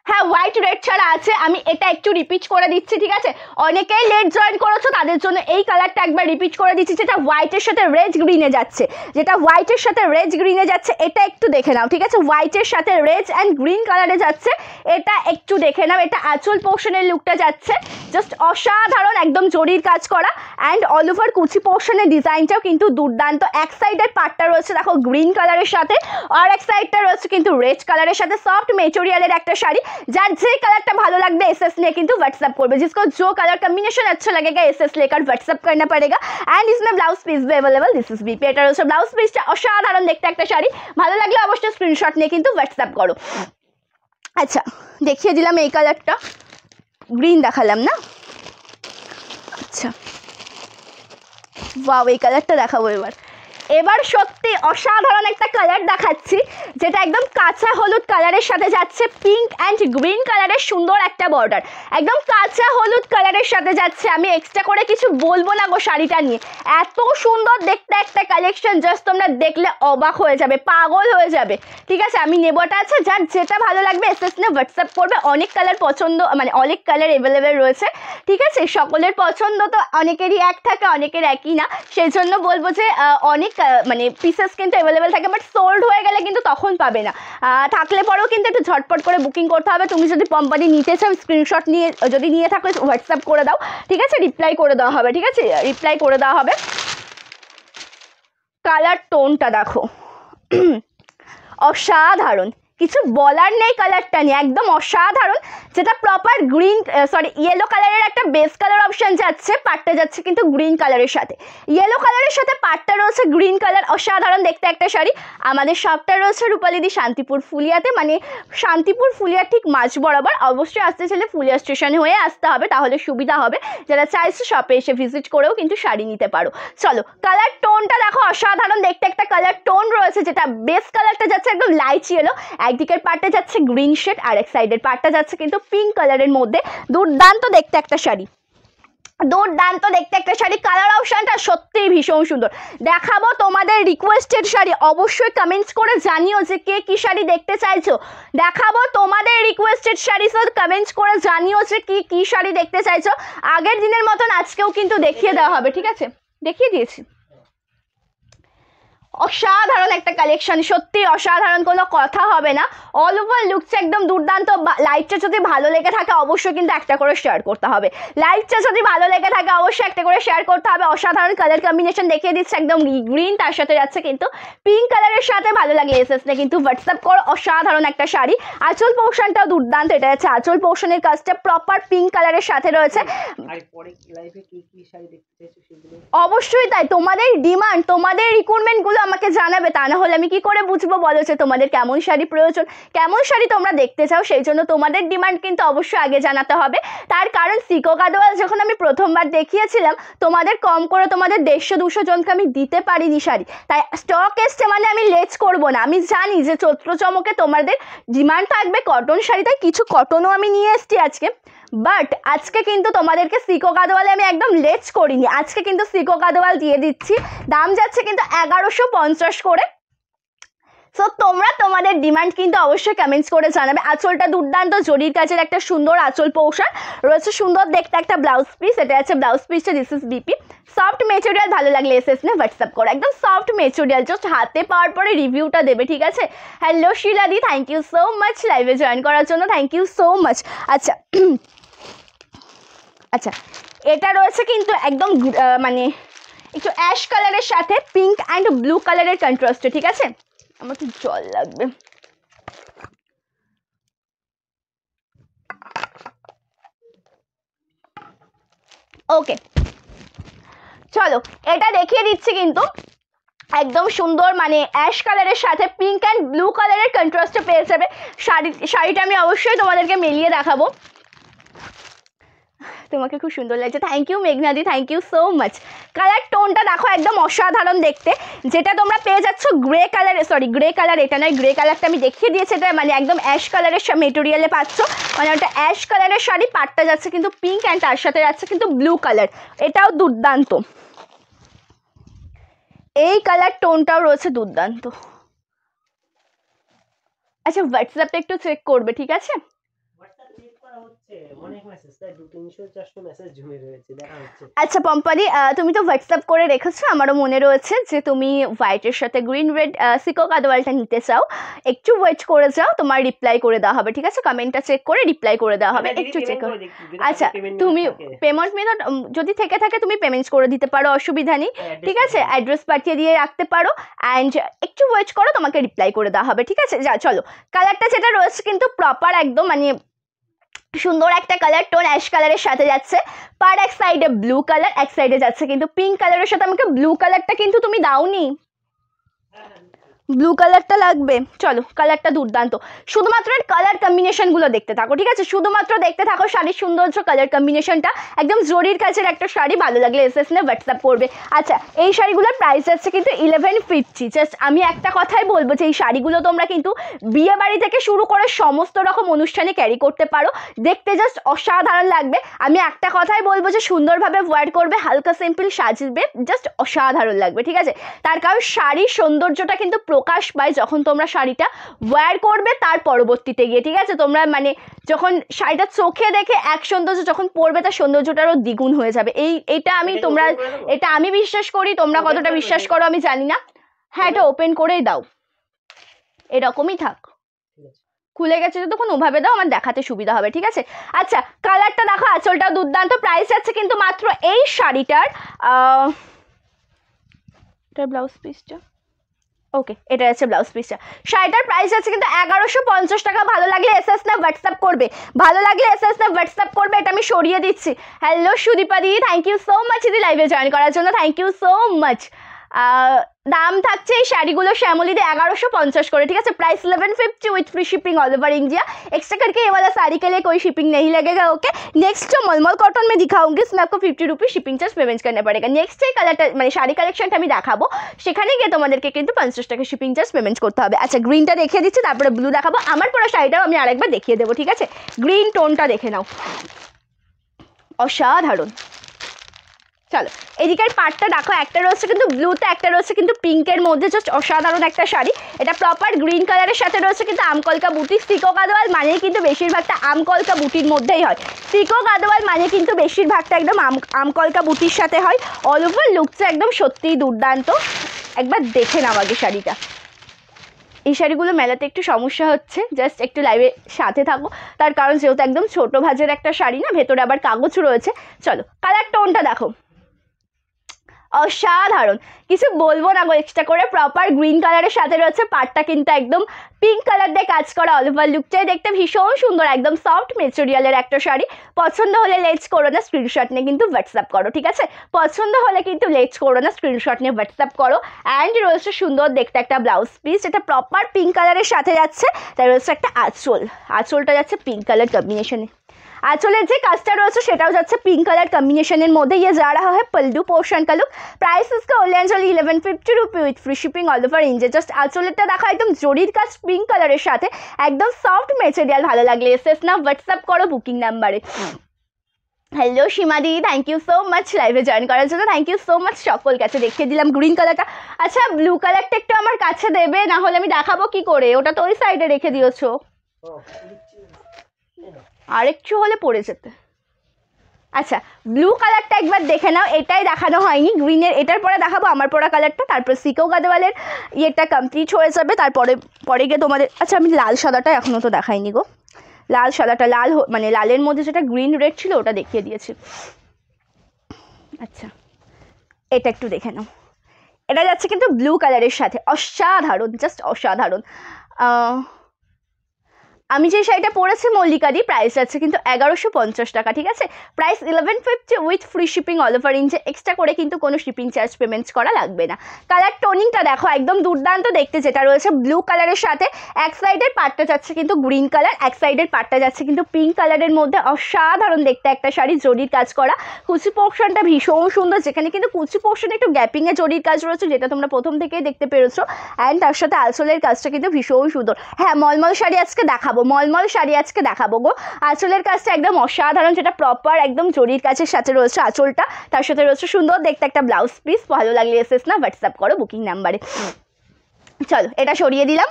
হ্যাঁ, হোয়াইট রেড ছাড়া আছে, আমি এটা একটু রিপিট করে দিচ্ছি। ঠিক আছে, অনেকেই লেট জয়েন করেছো তাদের জন্য এই কালারটা একবার রিপিট করে দিচ্ছি, যেটা হোয়াইটের সাথে রেড গ্রিনে যাচ্ছে, যেটা হোয়াইটের সাথে রেড গ্রিনে যাচ্ছে, এটা একটু দেখে নাও। ঠিক আছে, হোয়াইটের সাথে রেড অ্যান্ড গ্রিন কালারে যাচ্ছে, এটা একটু দেখে নাও। এটা আঁচল পোর্শনের লুকটা যাচ্ছে, জাস্ট অসাধারণ, একদম জরির কাজ করা অ্যান্ড অল ওভার কুচি পোর্শনের ডিজাইনটাও কিন্তু দুর্দান্ত। এক সাইডের পার্টটা রয়েছে দেখো গ্রিন কালারের সাথে, আর এক সাইডটা রয়েছে কিন্তু রেড কালারের সাথে, সফট মেটেরিয়ালের একটা শাড়ি। যার যে কালারটা ভালো লাগবে एसएस নিয়ে কিন্তু व्हाट्सएप করবে, जिसको जो कलर कॉम्बिनेशन अच्छा लगेगा एसएस लेकर व्हाट्सएप करना पड़ेगा। एंड इसमें ब्लाउज पीस भी अवेलेबल, दिस इज बीपी। এটা হচ্ছে ব্লাউজ পিসটা, অসাধারণ দেখতে একটা শাড়ি, ভালো লাগলে অবশ্যই স্ক্রিনশট নিয়ে কিন্তু व्हाट्सएप করো। আচ্ছা, দেখিয়ে দিলাম এই কালারটা, গ্রিন দেখালাম না। আচ্ছা, ওয়াও, এই কালারটা দেখাবো এবার সত্যি অসাধারণ একটা কালার দেখাচ্ছি, যেটা একদম কাঁচা হলুদ কালারের সাথে যাচ্ছে, পিঙ্ক অ্যান্ড গ্রিন কালারের সুন্দর একটা বর্ডার, একদম কাঁচা হলুদ কালারের সাথে যাচ্ছে। আমি এক্সট্রা করে কিছু বলবো না গো শাড়িটা নিয়ে, এত সুন্দর দেখতে একটা কালেকশন, জাস্ট তোমরা দেখলে অবাক হয়ে যাবে, পাগল হয়ে যাবে। ঠিক আছে, আমি নেবোটা আছে, যার যেটা ভালো লাগবে এসএস নিয়ে হোয়াটসঅ্যাপ করবে। অনেক কালার পছন্দ, মানে অনেক কালার অ্যাভেলেবেল রয়েছে। ঠিক আছে, সকলের পছন্দ তো অনেকেরই এক থাকে, অনেকের একই না, সেই জন্য বলবো যে অনেক মানে পিসেস কিন্তু অ্যাভেলেবেল থাকে, বাট সোল্ড হয়ে গেলে কিন্তু তখন পাবে না। থাকলে পরেও কিন্তু একটু ঝটপট করে বুকিং করতে হবে। তুমি যদি পম্পাদি নিতে চাও স্ক্রিনশট নিয়ে যদি নিয়ে থাকো হোয়াটসঅ্যাপ করে দাও, ঠিক আছে, রিপ্লাই করে দেওয়া হবে, ঠিক আছে, রিপ্লাই করে দেওয়া হবে। কালার টোনটা দেখো অসাধারণ, কিছু বলার নেই, কালারটা নিয়ে একদম অসাধারণ। যেটা প্রপার গ্রিন ইয়েলো কালারের একটা বেস কালার অপশন যাচ্ছে, পাটটা যাচ্ছে কিন্তু গ্রিন কালারের সাথে, ইয়েলো কালারের সাথে পাটটা রয়েছে গ্রিন কালার, অসাধারণ দেখতে একটা শাড়ি। আমাদের শপটা রয়েছে রূপালীদি শান্তিপুর ফুলিয়াতে, মানে শান্তিপুর ফুলিয়া ঠিক মাঝ বরাবর। অবশ্যই আসতে চাইলে ফুলিয়া স্টেশনে হয়ে আসতে হবে, তাহলে সুবিধা হবে। যারা চাইছো শপে এসে ভিজিট করেও কিন্তু শাড়ি নিতে পারো। চলো কালার টোনটা দেখো অসাধারণ দেখতে একটা কালার টোন রয়েছে, যেটা বেস কালারটা যাচ্ছে একদম লাইট ইয়েলো, একদিকের পাটটা যাচ্ছে গ্রিন শেড আর এক সাইডের পাটটা যাচ্ছে কিন্তু পিঙ্ক কালারের মধ্যে। দুর্দান্ত দেখতে একটা শাড়ি, দুর্দান্ত দেখতে একটা শাড়ি। কালার অপশনটা সত্যিই ভীষণ সুন্দর। দেখাবো তোমাদের রিকোয়েস্টেড শাড়ি, অবশ্যই কমেন্টস করে জানিও যে কে কি শাড়ি দেখতে চাইছো। দেখাবো তোমাদের রিকোয়েস্টেড শাড়ি, সব কমেন্টস করে জানিও যে কি শাড়ি দেখতে চাইছো। আগের দিনের মতন আজকেও কিন্তু দেখিয়ে দেওয়া হবে, ঠিক আছে, দেখিয়ে দিয়েছি। অসাধারণ একটা কালেকশন, সত্যি অসাধারণ, কোনো কথা হবে না। অল ওভার লুকসটা একদম দুর্দান্ত। লাইটটা যদি ভালো লেগে থাকে অবশ্যই কিন্তু একটা করে শেয়ার করতে হবে, লাইটটা যদি ভালো লেগে থাকে অবশ্যই একটা করে শেয়ার করতে হবে। অসাধারণ কালার কম্বিনেশন দেখিয়ে দিচ্ছে, একদম গ্রিন, তার সাথে যাচ্ছে কিন্তু পিঙ্ক কালারের সাথে। ভালো লাগে এসএস না কিন্তু হোয়াটসঅ্যাপ করো। অসাধারণ একটা শাড়ি, আঁচল পোর্শনটাও দুর্দান্ত, এটা হচ্ছে আঁচল পোর্শনের কাজটা প্রপার পিঙ্ক কালারের সাথে রয়েছে। অবশ্যই তাই, তোমাদের ডিমান্ড, তোমাদের রিকোয়ারমেন্ট গুলো আমাকে জানাবে, তা না হলে আমি কি করে বুঝবো বলো যে তোমাদের কেমন শাড়ি প্রয়োজন, কেমন শাড়ি তোমরা দেখতে চাও। সেই জন্য তোমাদের ডিমান্ড কিন্তু অবশ্যই আগে জানাতে হবে। তার কারণ সিকো গাদোয়াল যখন আমি প্রথমবার দেখিয়েছিলাম তোমাদের কম করে তোমাদের 150-200 জনকে আমি দিতে পারিনি শাড়ি, তাই স্টক এসছে মানে আমি লেজ করব না। আমি জানি যে চৈত্র চমকে তোমাদের ডিমান্ড থাকবে কটন শাড়ি, তাই কিছু কটনও আমি নিয়ে এসেছি আজকে। বাট আজকে কিন্তু তোমাদেরকে সিকো গাদোয়ালে আমি একদম লেজ করিনি, আজকে কিন্তু সিকো গাদোয়াল দিয়ে দিচ্ছি। দাম যাচ্ছে কিন্তু 1150 করে। সো তোমরা তোমাদের ডিমান্ড কিন্তু অবশ্যই কমেন্টস করে জানাবে। আঁচলটা দুর্দান্ত, জরির কাজের একটা সুন্দর আঁচল পোর্শন রয়েছে, সুন্দর দেখতে একটা ব্লাউজ পিস, এটা আছে ব্লাউজ পিসটা, this is BP. Soft material, ভালো লাগলে এসএস নে হোয়াটসঅ্যাপ করো, একদম সফট মেটেরিয়াল, জাস্ট হাতে পাওয়ার পরে রিভিউটা দেবে, ঠিক আছে। হ্যালো শিলাদি, থ্যাংক ইউ সো মাচ লাইভে জয়েন করার জন্য, থ্যাংক ইউ সো মাচ। আচ্ছা আচ্ছা, এটা রয়েছে কিন্তু একদম মানে একটু অ্যাশ কালারের সাথে পিঙ্ক অ্যান্ড ব্লু কালারের কন্ট্রাস্টে, ঠিক আছে। আমার তো জল লাগবে। ওকে চলো এটা দেখিয়ে দিচ্ছি কিন্তু একদম সুন্দর, মানে অ্যাশ কালারের সাথে পিঙ্ক অ্যান্ড ব্লু কালারের কন্ট্রাস্টে পেয়ে যাবে। শাড়িটা আমি অবশ্যই তোমাদেরকে মিলিয়ে দেখাবো। তোমাকে খুব সুন্দর লাগছে, থ্যাংক ইউ মেঘনাদি, thank you so much. Colour টোনটা দেখো একদম অসাধারণ দেখতে, যেটা তোমরা পেয়ে যাচ্ছ গ্রে কালার, গ্রে কালার এটা নয়, গ্রে কালারটা আমি দেখিয়ে দিয়েছি, এটা মানে একদম অ্যাশ কালারের মেটেরিয়ালে পাচ্ছ, মানে ওটা অ্যাশ কালারের শাড়ি, পাটটা যাচ্ছে কিন্তু পিঙ্ক অ্যান্ড তার সাথে যাচ্ছে কিন্তু ব্লু কালার, এটাও দুর্দান্ত। এই কালার টোনটাও রয়েছে দুর্দান্ত। আচ্ছা হোয়াটসঅ্যাপটা একটু চেক করবে, ঠিক আছে। আচ্ছা পম্পাদি, তুমি তো হোয়াটসঅ্যাপ করে রেখেছো, আমারও মনে রয়েছে যে তুমি হোয়াইটের সাথে গ্রিন রেড সিকো গাদোয়ালটা নিতে চাও। একটু ওয়েট করে যাও, তোমার রিপ্লাই করে দেওয়া হবে, ঠিক আছে। কমেন্টটা চেক করে রিপ্লাই করে দেওয়া হবে, একটু চেক করো। আচ্ছা তুমি পেমেন্ট মেথড যদি থেকে থাকে তুমি পেমেন্টস করে দিতে পারো, অসুবিধা নেই, ঠিক আছে। অ্যাড্রেস পাঠিয়ে দিয়ে রাখতে পারো, অ্যান্ড একটু ওয়েট করো, তোমাকে রিপ্লাই করে দেওয়া হবে, ঠিক আছে। যা চলো, কালারটা যেটা রয়েছে কিন্তু প্রপার একদম মানে সুন্দর একটা কালার টোন, অ্যাশ কালারের সাথে যাচ্ছে পার এক সাইডে ব্লু কালার, এক সাইডে যাচ্ছে কিন্তু পিঙ্ক কালারের সাথে। আমাকে ব্লু কালারটা কিন্তু তুমি দাওনি, ব্লু কালারটা লাগবে। চলো কালারটা দুর্দান্ত, শুধুমাত্র এর কালার কম্বিনেশনগুলো দেখতে থাকো, ঠিক আছে, শুধুমাত্র দেখতে থাকো শাড়ির সৌন্দর্য, কালার কম্বিনেশনটা একদম জরির কাছের একটা শাড়ি, ভালো লাগলে এসএস নে হোয়াটসঅ্যাপ করবে। আচ্ছা এই শাড়িগুলোর প্রাইস যাচ্ছে কিন্তু 1150। জাস্ট আমি একটা কথাই বলবো যে এই শাড়িগুলো তোমরা কিন্তু বিয়ে বাড়ি থেকে শুরু করে সমস্ত রকম অনুষ্ঠানে ক্যারি করতে পারো, দেখতে জাস্ট অসাধারণ লাগবে। আমি একটা কথাই বলবো যে সুন্দরভাবে ওয়্যার করবে, হালকা সিম্পল সাজবে, জাস্ট অসাধারণ লাগবে, ঠিক আছে। তার কারণ শাড়ির সৌন্দর্যটা কিন্তু প্রকাশ পায় যখন তোমরা শাড়িটা ওয়্যার করবে তার পরবর্তীতে গিয়ে, ঠিক আছে? তোমরা মানে যখন শাড়িটা চোখে দেখে এক সৌন্দর্য, যখন পরবে তার সৌন্দর্যটারও দ্বিগুণ হয়ে যাবে। এটা আমি বিশ্বাস করি, তোমরা কতটা বিশ্বাস করো আমি জানি না। হ্যাঁ, এটা ওপেন করেই দাও, এরকমই থাক। খুলে গেছে তখন ওভাবে দাও, আমার দেখাতে সুবিধা হবে, ঠিক আছে? আচ্ছা, কালারটা দেখো, আঁচলটাও দুর্দান্ত। প্রাইস আছে কিন্তু মাত্র এই শাড়িটার ব্লাউজ পিসটা, ওকে, এটা আছে ব্লাউজ পিসটা। শাড়িটার প্রাইস আছে কিন্তু 1150 টাকা। ভালো লাগলে এসএস না হোয়াটসঅ্যাপ করবে, ভালো লাগলে এসএস না হোয়াটসঅ্যাপ করবে, এটা আমি সরিয়ে দিচ্ছি। হ্যালো সুদীপা দি, থ্যাংক ইউ সো মাচ দিদি লাইভে জয়েন করার জন্য, থ্যাংক ইউ সো মাচ। দাম থাকছে এই শাড়িগুলো শ্যামলীতে 1150 করে, ठीक है? Price 1150 with free shipping all over India. Extra करके ये वाला साड़ी के लिए कोई शिपिंग नहीं लगेगा। ओके, नेक्स्ट जो मलमल कॉटन में दिखाऊंगी इसमें आपको 50 रुपीज शिपिंग चार्ज पेमेंट करना पड़ेगा। नेक्स्ट এই কালারটা মানে শাড়ি কালেকশনটা আমি দেখাবো, সেখানে গিয়ে তোমাদেরকে কিন্তু 50 টাকা শিপিং চার্জ পেমেন্ট করতে হবে। আচ্ছা, গ্রিনটা দেখিয়ে দিচ্ছি, তারপরে ব্লু দেখাবো। আমার পরা শাড়িটাও আমি আরেকবার দেখিয়ে দেবো, ঠিক আছে? গ্রিন টোনটা দেখে নাও, অসাধারণ। চলো, এদিকের পার্টটা দেখো, একটা রয়েছে কিন্তু ব্লুতে, একটা রয়েছে কিন্তু পিঙ্কের মধ্যে, জাস্ট অসাধারণ একটা শাড়ি। এটা প্রপার গ্রিন কালারের সাথে রয়েছে কিন্তু আমকলকা বুটি। সিকো গাদোয়াল মানে কিন্তু বেশিরভাগটা আমকলকা বুটির মধ্যেই হয়। সিকো গাদোয়াল মানে কিন্তু বেশিরভাগটা একদম আমকলকা বুটির সাথে হয়। অল ওভার লুকটা একদম সত্যিই দুর্দান্ত। একবার দেখে নাও আগে শাড়িটা। এই শাড়িগুলো মেলাতে একটু সমস্যা হচ্ছে, জাস্ট একটু লাইভে সাথে থাকো, তার কারণ যেহেতু একদম ছোট ভাজের একটা শাড়ি না, ভেতরে আবার কাগজ রয়েছে। চলো, কালার টোনটা দেখো, অসাধারণ, কিছু বলবো না গো। এক্সট্রা করে প্রপার গ্রিন কালারের সাথে রয়েছে, পাটটা কিন্তু একদম পিঙ্ক কালার দিয়ে কাজ করা। অল ওভার লুকটাই দেখতে ভীষণ সুন্দর, একদম সফট মেটেরিয়ালের একটা শাড়ি। পছন্দ হলে লেজ করো না, স্ক্রিনশট নিয়ে কিন্তু হোয়াটসঅ্যাপ করো, ঠিক আছে? পছন্দ হলে কিন্তু লেজ করো না, স্ক্রিনশট নিয়ে হোয়াটসঅ্যাপ করো। অ্যান্ড রয়েছে সুন্দর দেখতে একটা ব্লাউজ পিস, এটা প্রপার পিঙ্ক কালারের সাথে যাচ্ছে। তার রয়েছে একটা আঁচল, আঁচলটা যাচ্ছে পিঙ্ক কালার কম্বিনেশনে। आंचल जो काजटा रही है जाच्छे पिंक कलर कम्बिनेशन मध्य। ये जा रहा है पल्लू पोर्शन का लुक। प्राइस इसका ओनली आंचल 1150 rupee with free shipping all over India. Just आंचलটা देखा एकदम जरिर काज पिंक कलर साथे एकदम सफ्ट मेटेरियल। भालो लागले एसएस ना व्हाट्सएप करो बुकिंग नम्बरे। Hello Seema di, thank you so much लाइवे जॉइन करार जोन्नो, थैंक यू सो मच। सकल काছে দেখিয়ে দিলাম গ্রিন কালারটা। আচ্ছা ব্লু কালারটা একটু আমার কাছে দেবে, না হলে আমি দেখাবো কি করে? ওটা তো ওই সাইডে রেখে দিয়েছো, আরেকটু হলে পড়ে যেতে। আচ্ছা ব্লু কালারটা একবার দেখে নাও, এটাই দেখানো হয়নি গ্রিনের, এটার পরে দেখাবো আমার পরা কালারটা, তারপর সিকো গাদওয়ালের ইয়েটা কমপ্লিট হয়ে যাবে। তারপরে গিয়ে তোমাদের, আচ্ছা আমি লাল সাদাটা এখনও তো দেখাইনি গো। লাল সাদাটা, লাল মানে লালের মধ্যে যেটা গ্রিন রেড ছিল ওটা দেখিয়ে দিয়েছি। আচ্ছা এটা একটু দেখে নাও, এটা যাচ্ছে কিন্তু ব্লু কালারের সাথে, অসাধারণ, জাস্ট অসাধারণ। আমি যে শাড়িটা পরেছি মল্লিকাদি, প্রাইস আছে কিন্তু 1150 টাকা, ঠিক আছে? Price 1150 with free shipping all over India. Extra করে কিন্তু কোনো শিপিং চার্জ পেমেন্ট করা লাগবে না। কালার টোনিংটা দেখো একদম দুর্দান্ত দেখতে, যেটা রয়েছে ব্লু কালারের সাথে। এক সাইডের পাটটা যাচ্ছে কিন্তু গ্রিন কালার, এক সাইডের পাটটা যাচ্ছে কিন্তু পিঙ্ক কালারের মধ্যে। অসাধারণ দেখতে একটা শাড়ি, জরির কাজ করা। কুচি পোর্শনটা ভীষণ সুন্দর, যেখানে কিন্তু কুচি পোর্শনে একটু গ্যাপিংয়ে জরির কাজ রয়েছে, যেটা তোমরা প্রথম থেকেই দেখতে পেরেছো। অ্যান্ড তার সাথে আঁচলের কাজটা কিন্তু ভীষণ সুন্দর। হ্যাঁ মলমল শাড়ি আজকে দেখাবো, মলমল শাড়ি আজকে দেখাবো গো। আঁচলের কাজটা একদম অসাধারণ, যেটা প্রপার একদম জরির কাজের সাথে রয়েছে আঁচলটা, তার সাথে রয়েছে সুন্দর দেখতে একটা ব্লাউজ পিস। ভালো লাগলে এসএস না হোয়াটসঅ্যাপ করো বুকিং নাম্বারে। চলো এটা সরিয়ে দিলাম,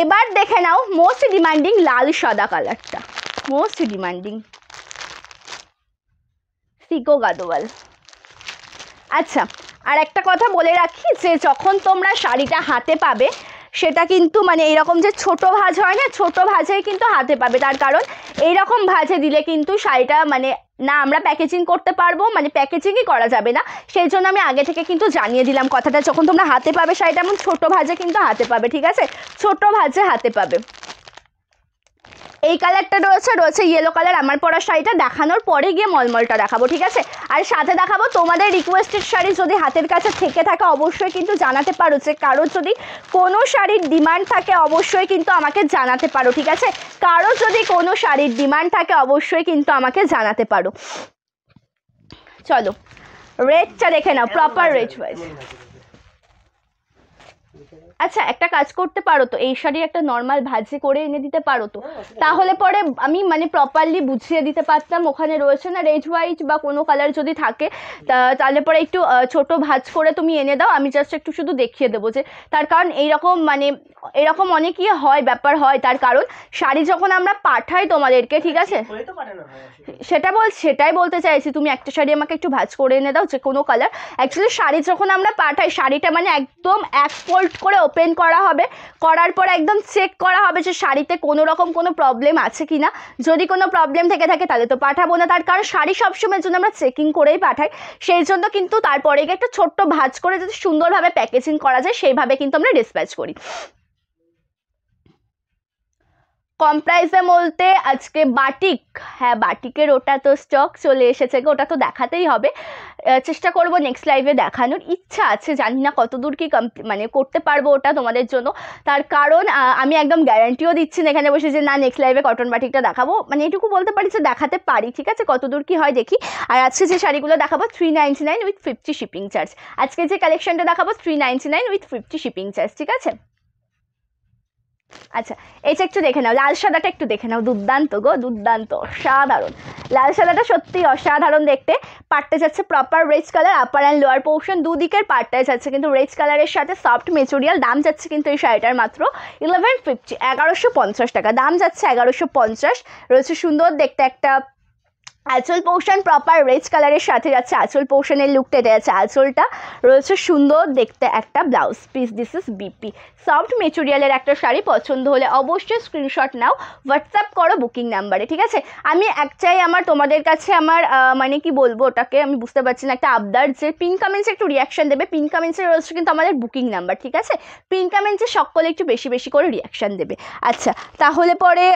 এবার দেখে নাও মোস্ট ডিমান্ডিং লাল সাদা কালারটা, মোস্ট ডিমান্ডিং সিকো গাদওয়াল। আচ্ছা আর একটা কথা বলে রাখি, যে যখন তোমরা শাড়িটা হাতে পাবে সেটা কিন্তু মানে এইরকম যে ছোট ভাঁজ হয় না, ছোট ভাঁজেই কিন্তু হাতে পাবে। তার কারণ এইরকম ভাঁজে দিলে কিন্তু শাড়িটা মানে না আমরা প্যাকেজিং করতে পারবো, মানে প্যাকেজিংই করা যাবে না। সেই জন্য আমি আগে থেকে কিন্তু জানিয়ে দিলাম কথাটা, যখন তোমরা হাতে পাবে শাড়িটা এমন ছোট ভাঁজে কিন্তু হাতে পাবে, ঠিক আছে? ছোট ভাঁজে হাতে পাবে। এই কালারটা রয়েছে ইয়েলো কালার। আমার পরা শাড়িটা দেখানোর পরে গিয়ে মলমলটা দেখাবো, ঠিক আছে? আর সাথে দেখাবো তোমাদের রিকোয়েস্টেড শাড়ি, যদি হাতের কাছে থেকে থাকে অবশ্যই কিন্তু জানাতে পারো। যে কারোর যদি কোনো শাড়ির ডিমান্ড থাকে অবশ্যই কিন্তু আমাকে জানাতে পারো, ঠিক আছে? কারোর যদি কোনো শাড়ির ডিমান্ড থাকে অবশ্যই কিন্তু আমাকে জানাতে পারো। চলো রেডটা দেখে নাও, প্রপার রেড ওয়াইজ। আচ্ছা একটা কাজ করতে পারো তো, এই শাড়ি একটা নর্মাল ভাজি করে এনে দিতে পারো তো, তাহলে পরে আমি মানে প্রপারলি বুঝিয়ে দিতে পারতাম। ওখানে রয়েছে না রেড হোয়াইট বা কোনো কালার যদি থাকে তাহলে পরে একটু ছোট ভাজ করে তুমি এনে দাও, আমি জাস্ট একটু শুধু দেখিয়ে দেবো যে তার কারণ এইরকম মানে এরকম অনেকই হয় ব্যাপার হয়। তার কারণ শাড়ি যখন আমরা পাঠাই তোমাদেরকে, ঠিক আছে, সেটাই বলতে চাইছি, তুমি একটা শাড়ি আমাকে একটু ভাজ করে এনে দাও যে কোনো কালার। অ্যাকচুয়ালি শাড়ি যখন আমরা পাঠাই, শাড়িটা মানে একদম এক ফোল্ড করে ওপেন করা হবে, করার পর একদম চেক করা হবে যে শাড়িতে কোনো রকম কোনো প্রবলেম আছে কি না। যদি কোনো প্রবলেম থেকে থাকে তাহলে তো পাঠাবো না, তার কারণ শাড়ি সবসময়ের জন্য আমরা চেকিং করেই পাঠাই। সেই জন্য কিন্তু তারপরে একটা ছোট্ট ভাজ করে যদি সুন্দরভাবে প্যাকেজিং করা যায় সেইভাবে কিন্তু আমরা ডিসপ্যাচ করি। কম প্রাইসে বলতে আজকে বাটিক, হ্যাঁ বাটিকের ওটা তো স্টক চলে এসেছে গো, ওটা তো দেখাতেই হবে। চেষ্টা করব নেক্সট লাইভে দেখানোর, ইচ্ছা আছে, জানি না কতদূর কি মানে করতে পারবো ওটা তোমাদের জন্য। তার কারণ আমি একদম গ্যারান্টিও দিচ্ছি না এখানে বসে যে না নেক্সট লাইভে কটন বাটিকটা দেখাবো, মানে এটুকু বলতে পারি যে দেখাতে পারি, ঠিক আছে, কতদূর কি হয় দেখি। আর আজকে যে শাড়িগুলো দেখাবো 399 উইথ 50 শিপিং চার্জ, আজকে যে কালেকশনটা দেখাবো 399 উইথ 50 শিপিং চার্জ, ঠিক আছে। আচ্ছা এটা একটু দেখে নাও, লাল সাদাটা একটু দেখে নাও, দুর্দান্ত গো, দুর্দান্ত, অসাধারণ। লাল সাদাটা সত্যি অসাধারণ দেখতে। পাটটা যাচ্ছে proper red colour, upper and lower portion দুদিকের পাটটাই যাচ্ছে কিন্তু রেড কালারের সাথে সফট মেটেরিয়াল। দাম যাচ্ছে কিন্তু এই শাড়িটার মাত্র 1150, 1150 টাকা দাম যাচ্ছে, 1150। রয়েছে সুন্দর দেখতে একটা আঁচল পোর্শন, প্রপার রেড কালারের সাথে যাচ্ছে আঁচল পোর্শনের লুকটা, এটা যাচ্ছে আঁচলটা। রয়েছে সুন্দর দেখতে একটা blouse piece, this is BP. Soft মেটেরিয়ালের একটা শাড়ি পছন্দ হলে অবশ্যই স্ক্রিনশট নাও, হোয়াটসঅ্যাপ করো বুকিং নাম্বারে, ঠিক আছে। আমি একটাই আমার তোমাদের কাছে আমার মানে কি বলবো ওটাকে আমি বুঝতে পারছি না, একটা আবদার যে পিন কমেন্টসে একটু রিয়াকশন দেবে। পিন কমেন্টসে রয়েছে কিন্তু আমাদের বুকিং নাম্বার, ঠিক আছে, পিন কমেন্টসে সকলে একটু বেশি বেশি করে রিয়াকশন দেবে। আচ্ছা তাহলে পরে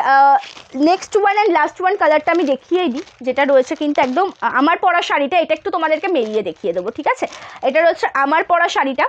next one and last one কালারটা আমি দেখিয়ে দিই, যেটা রয়েছে কিন্তু একদম আমার পরা শাড়িটা, এটা একটু তোমাদেরকে মেলিয়ে দেখিয়ে দেবো, ঠিক আছে। এটা রয়েছে আমার পরা শাড়িটা,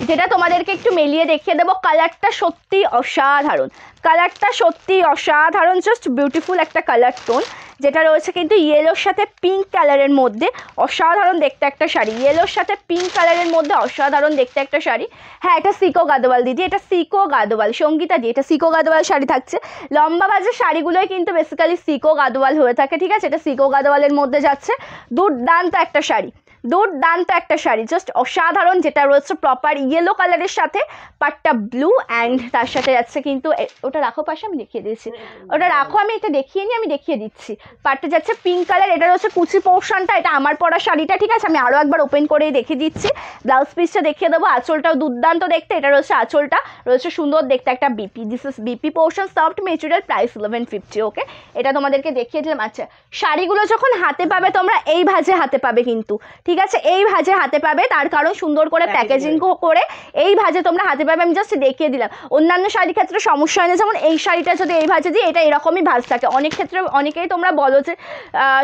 যেটা তোমাদেরকে একটু মেলিয়ে দেখিয়ে দেবো। কালারটা সত্যি অসাধারণ, কালারটা সত্যি অসাধারণ, জাস্ট বিউটিফুল একটা কালার টোন, যেটা রয়েছে কিন্তু ইয়েলোর সাথে পিঙ্ক কালারের মধ্যে, অসাধারণ দেখতে একটা শাড়ি। ইয়েলোর সাথে পিঙ্ক কালারের মধ্যে অসাধারণ দেখতে একটা শাড়ি। হ্যাঁ এটা সিকো গাদোয়াল দিদি, এটা সিকো গাদোয়াল, সঙ্গীতা দি, এটা সিকো গাদোয়াল শাড়ি থাকছে। লম্বা বাজের শাড়িগুলোই কিন্তু বেসিক্যালি সিকো গাদোয়াল হয়ে থাকে, ঠিক আছে। এটা সিকো গাদোয়ালের মধ্যে যাচ্ছে, দুর্দান্ত একটা শাড়ি, দুর্দান্ত একটা শাড়ি, জাস্ট অসাধারণ, যেটা রয়েছে প্রপার ইয়েলো কালারের সাথে পাটটা ব্লু অ্যান্ড তার সাথে যাচ্ছে কিন্তু ওটা রাখো পাশে, আমি দেখিয়ে দিচ্ছি, ওটা রাখো, আমি এটা দেখিয়ে নিই, আমি দেখিয়ে দিচ্ছি। পাটটা যাচ্ছে পিঙ্ক কালার, এটা রয়েছে কুচি পোর্শনটা, এটা আমার পরা শাড়িটা, ঠিক আছে। আমি আরও একবার ওপেন করেই দেখিয়ে দিচ্ছি, ব্লাউজ পিসটা দেখিয়ে দেবো। আঁচলটাও দুর্দান্ত দেখতে, এটা রয়েছে আঁচলটা, রয়েছে সুন্দর দেখতে একটা BP, this is BP portion, soft material, price 1150, ওকে। এটা তোমাদেরকে দেখিয়ে দিলাম। আচ্ছা শাড়িগুলো যখন হাতে পাবে তোমরা এই ভাজে হাতে পাবে কিন্তু, ঠিক আছে, এই ভাজে হাতে পাবে, তার কারণ সুন্দর করে প্যাকেজিং করে এই ভাজে তোমরা হাতে পাবে। আমি জাস্ট দেখিয়ে দিলাম, অন্যান্য শাড়ির ক্ষেত্রে সমস্যা হয় না, যেমন এই শাড়িটা যদি এই ভাজে দিই এটা এরকমই ভাজ থাকে। অনেক ক্ষেত্রে অনেকেই তোমরা বলো যে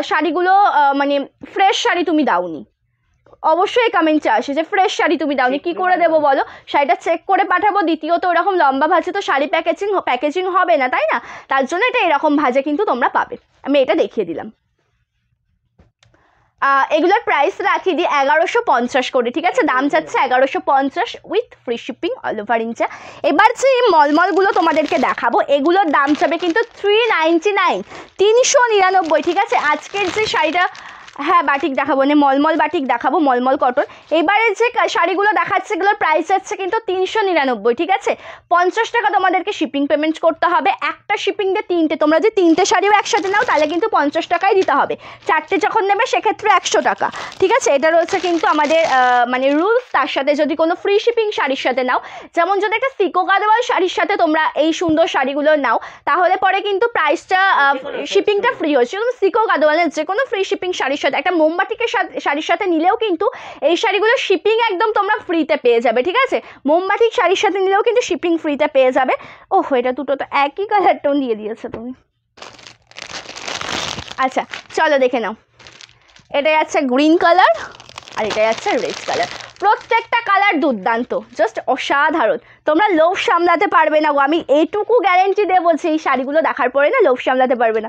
শাড়িগুলো মানে ফ্রেশ শাড়ি তুমি দাওনি, অবশ্যই কমেন্টে আসে যে ফ্রেশ শাড়ি তুমি দাওনি, কি করে দেবো বলো, শাড়িটা চেক করে পাঠাবো। দ্বিতীয়ত ওরকম লম্বা ভাজে তো শাড়ি প্যাকেজিং হবে না, তাই না, তার জন্য এটা এরকম ভাজে কিন্তু তোমরা পাবে। আমি এটা দেখিয়ে দিলাম। এগুলোর প্রাইস রাখি দিই 1150 করে, ঠিক আছে, দাম যাচ্ছে 1150 with free shipping all over India. এবার যে মলমলগুলো তোমাদেরকে দেখাবো এগুলোর দাম যাবে কিন্তু 399, 399, ঠিক আছে। আজকের যে শাড়িটা, হ্যাঁ বাটিক দেখাবো, মানে মলমল বাটিক দেখাবো, মলমল কটন। এবারে যে শাড়িগুলো দেখাচ্ছে এগুলোর প্রাইস যাচ্ছে কিন্তু 399, ঠিক আছে। 50 টাকা তোমাদেরকে শিপিং পেমেন্ট করতে হবে, একটা শিপিং দিয়ে তিনটে, তোমরা যদি তিনটে শাড়িও একসাথে নাও তাহলে কিন্তু 50 টাকাই দিতে হবে, চারটে যখন নেবে সেক্ষেত্রে 100 টাকা, ঠিক আছে। এটা রয়েছে কিন্তু আমাদের মানে রুলস। তার সাথে যদি কোনো ফ্রি শিপিং শাড়ির সাথে নাও, যেমন যদি একটা সিকো গাদোয়াল শাড়ির সাথে তোমরা এই সুন্দর শাড়িগুলো নাও তাহলে পরে কিন্তু প্রাইসটা শিপিংটা ফ্রি হচ্ছে। সিকো গাদোয়ালের যে কোনো ফ্রি শিপিং শাড়ির সাথে, একটা মোমবাটিকের শাড়ির সাথে নিলেও কিন্তু এই শাড়িগুলো শিপিং একদম তোমরা ফ্রিতে পেয়ে যাবে, ঠিক আছে। মোমবাটিক শাড়ির সাথে নিলেও কিন্তু শিপিং ফ্রিতে পেয়ে যাবে। ওহ এটা দুটো তো একই কালার টোন দিয়ে দিয়েছে তুমি। আচ্ছা চলো দেখে নাও, এটা যাচ্ছে গ্রিন কালার আর এটা যাচ্ছে রেড কালার, প্রত্যেকটা কালার দুর্দান্ত, জাস্ট অসাধারণ, তোমরা লোভ সামলাতে পারবে না গো, আমি এইটুকু গ্যারেন্টি দেবো যে এই শাড়িগুলো দেখার পরে না লোভ সামলাতে পারবে না।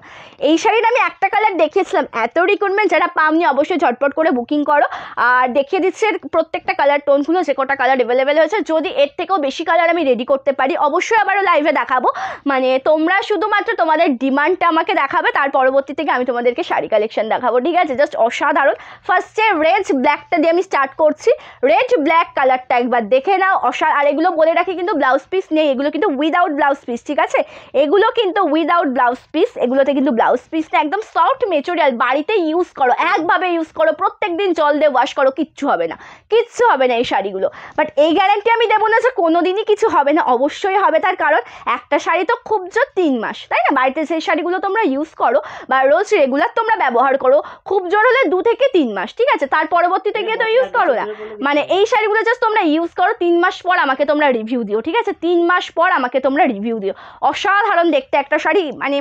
এই শাড়িটা আমি একটা কালার দেখিয়েছিলাম, এত রিক্রুটমেন্ট, যারা পামনি অবশ্যই ঝটপট করে বুকিং করো। আর দেখিয়ে দিচ্ছে প্রত্যেকটা কালার টোনগুলো, যে কটা কালার অ্যাভেলেবেল হয়েছে। যদি এর থেকেও বেশি কালার আমি রেডি করতে পারি অবশ্যই আবারও লাইভে দেখাবো। মানে তোমরা শুধুমাত্র তোমাদের ডিমান্ডটা আমাকে দেখাবে, তার পরবর্তী থেকে আমি তোমাদেরকে শাড়ি কালেকশন দেখাবো, ঠিক আছে? জাস্ট অসাধারণ। ফার্স্টে রেড ব্ল্যাকটা দিয়ে আমি স্টার্ট করছি। রেড ব্ল্যাক কালারটা একবার দেখে নাও, আর এগুলো বলে রাখি কিন্তু ব্লাউজ পিস নেই, এগুলো কিন্তু উইদাউট ব্লাউজ পিস, ঠিক আছে? এগুলো কিন্তু উইদাউট ব্লাউজ পিস, এগুলোতে কিন্তু ব্লাউজ পিস না, একদম সফট মেটেরিয়াল। বাড়িতে ইউজ করো, একভাবে ইউজ করো, প্রত্যেকদিন জল দিয়ে ওয়াশ করো, কিচ্ছু হবে না, কিচ্ছু হবে না এই শাড়িগুলো। বাট এই গ্যারান্টি আমি দেবো না যে কোনোদিনই কিছু হবে না, অবশ্যই হবে। তার কারণ একটা শাড়ি তো খুব জোর 3 মাস, তাই না? বাড়িতে সেই শাড়িগুলো তোমরা ইউজ করো বা রোজ রেগুলার তোমরা ব্যবহার করো, খুব জোর হলে 2 থেকে 3 মাস, ঠিক আছে? তার পরবর্তীতে গিয়ে তো ইউজ করো না। মানে এই শাড়িগুলো জাস্ট তোমরা ইউজ করো, 3 মাস পর আমাকে তোমরা রিভিউ দিও, ঠিক আছে? 3 মাস পর আমাকে তোমরা রিভিউ দিও। অসাধারণ দেখতে একটা শাড়ি। মানে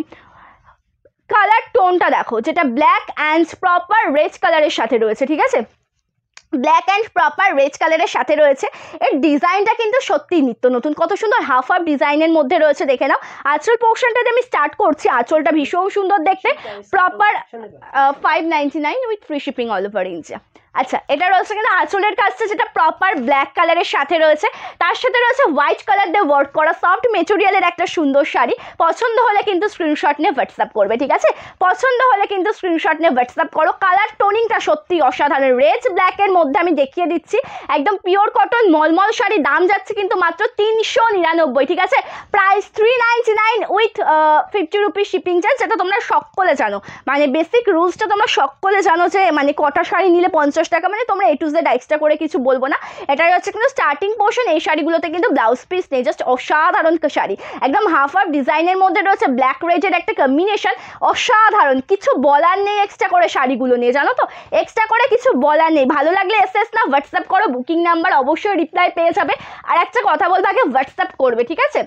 কালার টোনটা দেখো, যেটা ব্ল্যাক অ্যান্ড প্রপার রেড কালারের সাথে রয়েছে, ঠিক আছে? ব্ল্যাক অ্যান্ড প্রপার রেড কালারের সাথে রয়েছে। এর ডিজাইনটা কিন্তু সত্যি নিত্য নতুন, কত সুন্দর হাফ হাফ ডিজাইনের মধ্যে রয়েছে, দেখে নাও। আঁচল পোর্শনটাতে আমি স্টার্ট করছি, আঁচলটা ভীষণ সুন্দর দেখতে, proper 599 with free shipping all over India. আচ্ছা, এটা রয়েছে কিন্তু আঁচলের কাজটা, যেটা প্রপার ব্ল্যাক কালারের সাথে রয়েছে, তার সাথে রয়েছে হোয়াইট কালার দিয়ে ওয়ার্ক করা সফট মেটেরিয়ালের একটা সুন্দর শাড়ি। পছন্দ হলে কিন্তু স্ক্রিনশট নিয়ে হোয়াটসঅ্যাপ করবে, ঠিক আছে? পছন্দ হলে কিন্তু স্ক্রিনশট নিয়ে হোয়াটসঅ্যাপ করো। কালার টোনিংটা সত্যি অসাধারণ, রেড ব্ল্যাকের মধ্যে আমি দেখিয়ে দিচ্ছি, একদম পিওর কটন মলমল শাড়ি। দাম যাচ্ছে কিন্তু মাত্র 399, ঠিক আছে? Price 399 with 50 rupees shipping charge, যেটা তোমরা সকলে জানো। মানে বেসিক রুলসটা তোমরা সকলে জানো যে মানে কটা শাড়ি নিলে 50 টাকা, মানে তোমরা A to Z এক্সট্রা করে কিছু বলবো না। এটাই হচ্ছে কিন্তু স্টার্টিং পোর্শন। এই শাড়িগুলোতে কিন্তু ব্লাউজ পিস নেই, জাস্ট অসাধারণ শাড়ি, একদম হাফ হাফ ডিজাইনের মধ্যে রয়েছে, ব্ল্যাক রেডের একটা কম্বিনেশন, অসাধারণ। কিছু বলার নেই এক্সট্রা করে শাড়িগুলো নিয়ে, জানো তো? এক্সট্রা করে কিছু বলার নেই। ভালো লাগলে এসএস না হোয়াটসঅ্যাপ করো, বুকিং নাম্বার অবশ্যই রিপ্লাই পেয়ে যাবে। আর একটা কথা বলবো, আগে হোয়াটসঅ্যাপ করবে, ঠিক আছে?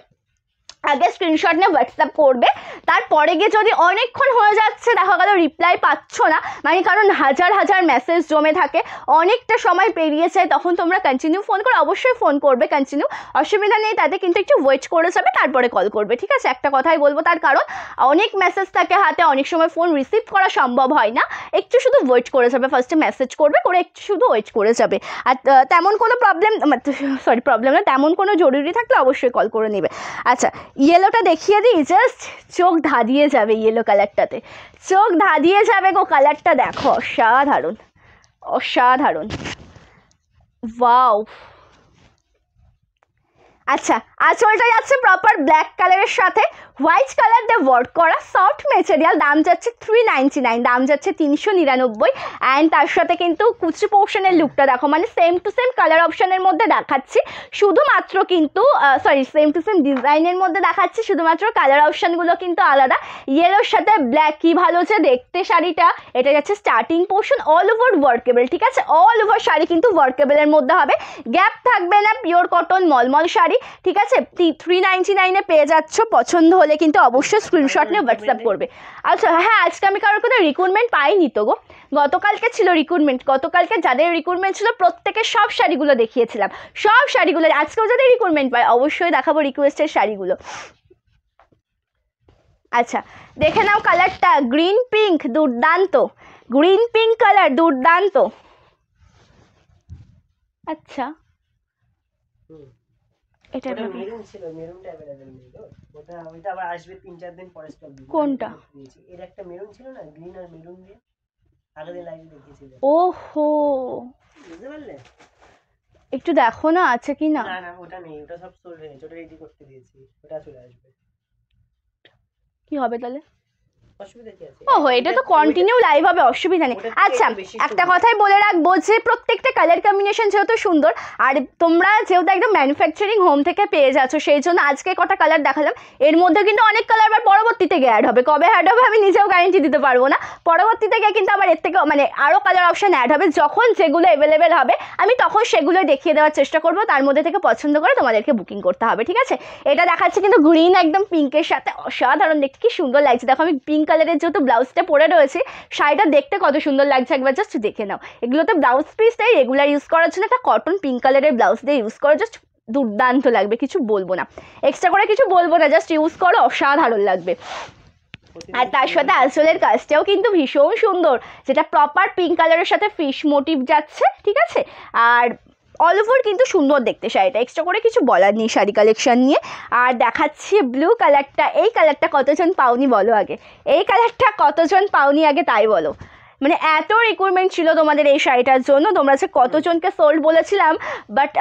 আগে স্ক্রিনশট নিয়ে হোয়াটসঅ্যাপ করবে, তারপরে গিয়ে যদি অনেকক্ষণ হয়ে যাচ্ছে দেখা গেল রিপ্লাই পাচ্ছ না, মানে কারণ হাজার হাজার মেসেজ জমে থাকে, অনেকটা সময় পেরিয়ে যায়, তখন তোমরা কন্টিনিউ ফোন করো, অবশ্যই ফোন করবে কন্টিনিউ, অসুবিধা নেই তাতে, কিন্তু একটু ওয়েট করে যাবে, তারপরে কল করবে, ঠিক আছে? একটা কথাই বলবো, তার কারণ অনেক মেসেজ থাকে হাতে, অনেক সময় ফোন রিসিভ করা সম্ভব হয় না, একটু শুধু ওয়েট করে যাবে। ফার্স্টে মেসেজ করবে, করে একটু শুধু ওয়েট করে যাবে। আর তেমন কোনো প্রবলেম না, তেমন কোনো জরুরি থাকলে অবশ্যই কল করে নেবে। আচ্ছা, ইয়েলোটা দেখিয়ে দিই, জাস্ট চোখ ধাঁধিয়ে যাবে ইয়েলো কালারটাতে, চোখ ধাঁধিয়ে যাবে গো। কালারটা দেখো, অসাধারণ অসাধারণ, ওয়াও। আচ্ছা, আঁচলটা যাচ্ছে প্রপার ব্ল্যাক কালারের সাথে হোয়াইট কালার দিয়ে ওয়ার্ক করা সফট মেটেরিয়াল। দাম যাচ্ছে 399, দাম যাচ্ছে 399। অ্যান্ড তার সাথে কিন্তু কুচি পোর্শনের লুকটা দেখো, মানে সেম টু সেম কালার অপশনের মধ্যে দেখাচ্ছি, শুধুমাত্র কিন্তু সেম টু সেম ডিজাইনের মধ্যে দেখাচ্ছি, শুধুমাত্র কালার অপশানগুলো কিন্তু আলাদা। ইয়েলোর সাথে ব্ল্যাক, কি ভালো হচ্ছে দেখতে শাড়িটা। এটা যাচ্ছে starting portion, all over workable, ঠিক আছে? অল ওভার শাড়ি কিন্তু ওয়ার্কেবলের মধ্যে হবে, গ্যাপ থাকবে না, পিওর কটন মলমল শাড়ি, ঠিক আছে? 399 পেয়ে যাচ্ছ। পছন্দ হলে কিন্তু অবশ্যই স্ক্রিনশট নিয়ে হোয়াটসঅ্যাপ করবে। আচ্ছা হ্যাঁ, আজকে আমি কারোর কোনো রিক্রুটমেন্ট পাইনি তো গো, গতকালকে ছিল রিক্রুটমেন্ট, গতকালকে যাদের রিক্রুটমেন্ট ছিল প্রত্যেকের সব শাড়িগুলো দেখিয়েছিলাম, সব শাড়িগুলো। আজকেও যাদের রিক্রুটমেন্ট পাই অবশ্যই দেখাবো রিকোয়েস্টের শাড়িগুলো। আচ্ছা, দেখে নাও কালারটা, গ্রিন পিঙ্ক, দুর্দান্ত, গ্রিন পিঙ্ক কালার, দুর্দান্ত। আচ্ছা, এটা মেরুন ছিল, মেরুনটা अवेलेबल নেই তো, ওটা আবার আসবে 3-4 দিন পরে স্টক দিই। কোনটা? এর একটা মেরুন ছিল না, গ্রিন আর মেরুন দিয়ে আগের দিন লাইভে দেখিয়েছিল। ওহো, বুঝতে পারলে? একটু দেখো না আছে কি না। না না, ওটা নেই, ওটা সব সোল্ড হয়ে গেছে, ওটা রেডি করতে দিয়েছি, ওটা চলে আসবে। কি হবে তাহলে? ওহো, এটা তো কন্টিনিউ লাইভ হবে, অসুবিধা নেই। আচ্ছা, একটা কথাই বলে রাখবো যে প্রত্যেকটা কালার কম্বিনেশন যেহেতু সুন্দর, আর তোমরা যেহেতু একদম ম্যানুফ্যাকচারিং হোম থেকে পেয়ে যাচ্ছ, সেই জন্য আজকে কটা কালার দেখালাম, এর মধ্যে কিন্তু অনেক কালার আবার পরবর্তীতে গিয়ে অ্যাড হবে। কবে অ্যাড হবে আমি নিজেও গ্যারেন্টি দিতে পারবো না, পরবর্তীতে গিয়ে কিন্তু আবার এর থেকে মানে আরও কালার অপশান অ্যাড হবে। যখন যেগুলো অ্যাভেলেবেল হবে আমি তখন সেগুলো দেখিয়ে দেওয়ার চেষ্টা করবো, তার মধ্যে থেকে পছন্দ করে তোমাদেরকে বুকিং করতে হবে, ঠিক আছে? এটা দেখাচ্ছে কিন্তু গ্রিন একদম পিঙ্কের সাথে, অসাধারণ দেখতে, কি সুন্দর লাগছে। দেখো আমি পিঙ্ক কালারের যেহেতু ব্লাউজটা পরে রয়েছে, শাড়িটা দেখতে কত সুন্দর লাগছে, একবার জাস্ট দেখে নাও। এগুলোতে ব্লাউজ পিস তাই রেগুলার ইউজ করার জন্য একটা কটন পিঙ্ক কালারের ব্লাউজ দিয়ে ইউজ করো, জাস্ট দুর্দান্ত লাগবে, কিছু বলবো না, এক্সট্রা করে কিছু বলবো না, জাস্ট ইউজ করো, অসাধারণ লাগবে। আর তার সাথে আঁচলের কাজটাও কিন্তু ভীষণ সুন্দর, যেটা প্রপার পিঙ্ক কালারের সাথে ফিশ মোটিভ যাচ্ছে, ঠিক আছে। আর অল ওভার কিন্তু সুন্দর দেখতে শাড়িটা, এক্সট্রা করে কিছু বলার নেই শাড়ি কালেকশন নিয়ে। আর দেখাচ্ছি ব্লু কালারটা, এই কালারটা কতজন পাওনি বলো আগে, এই কালারটা কতজন পাওনি আগে তাই বলো। মানে এত রিকোয়ারমেন্ট ছিল তোমাদের এই শাড়িটার জন্য, তোমরা যে কতজনকে সোল্ড বলেছিলাম, বাট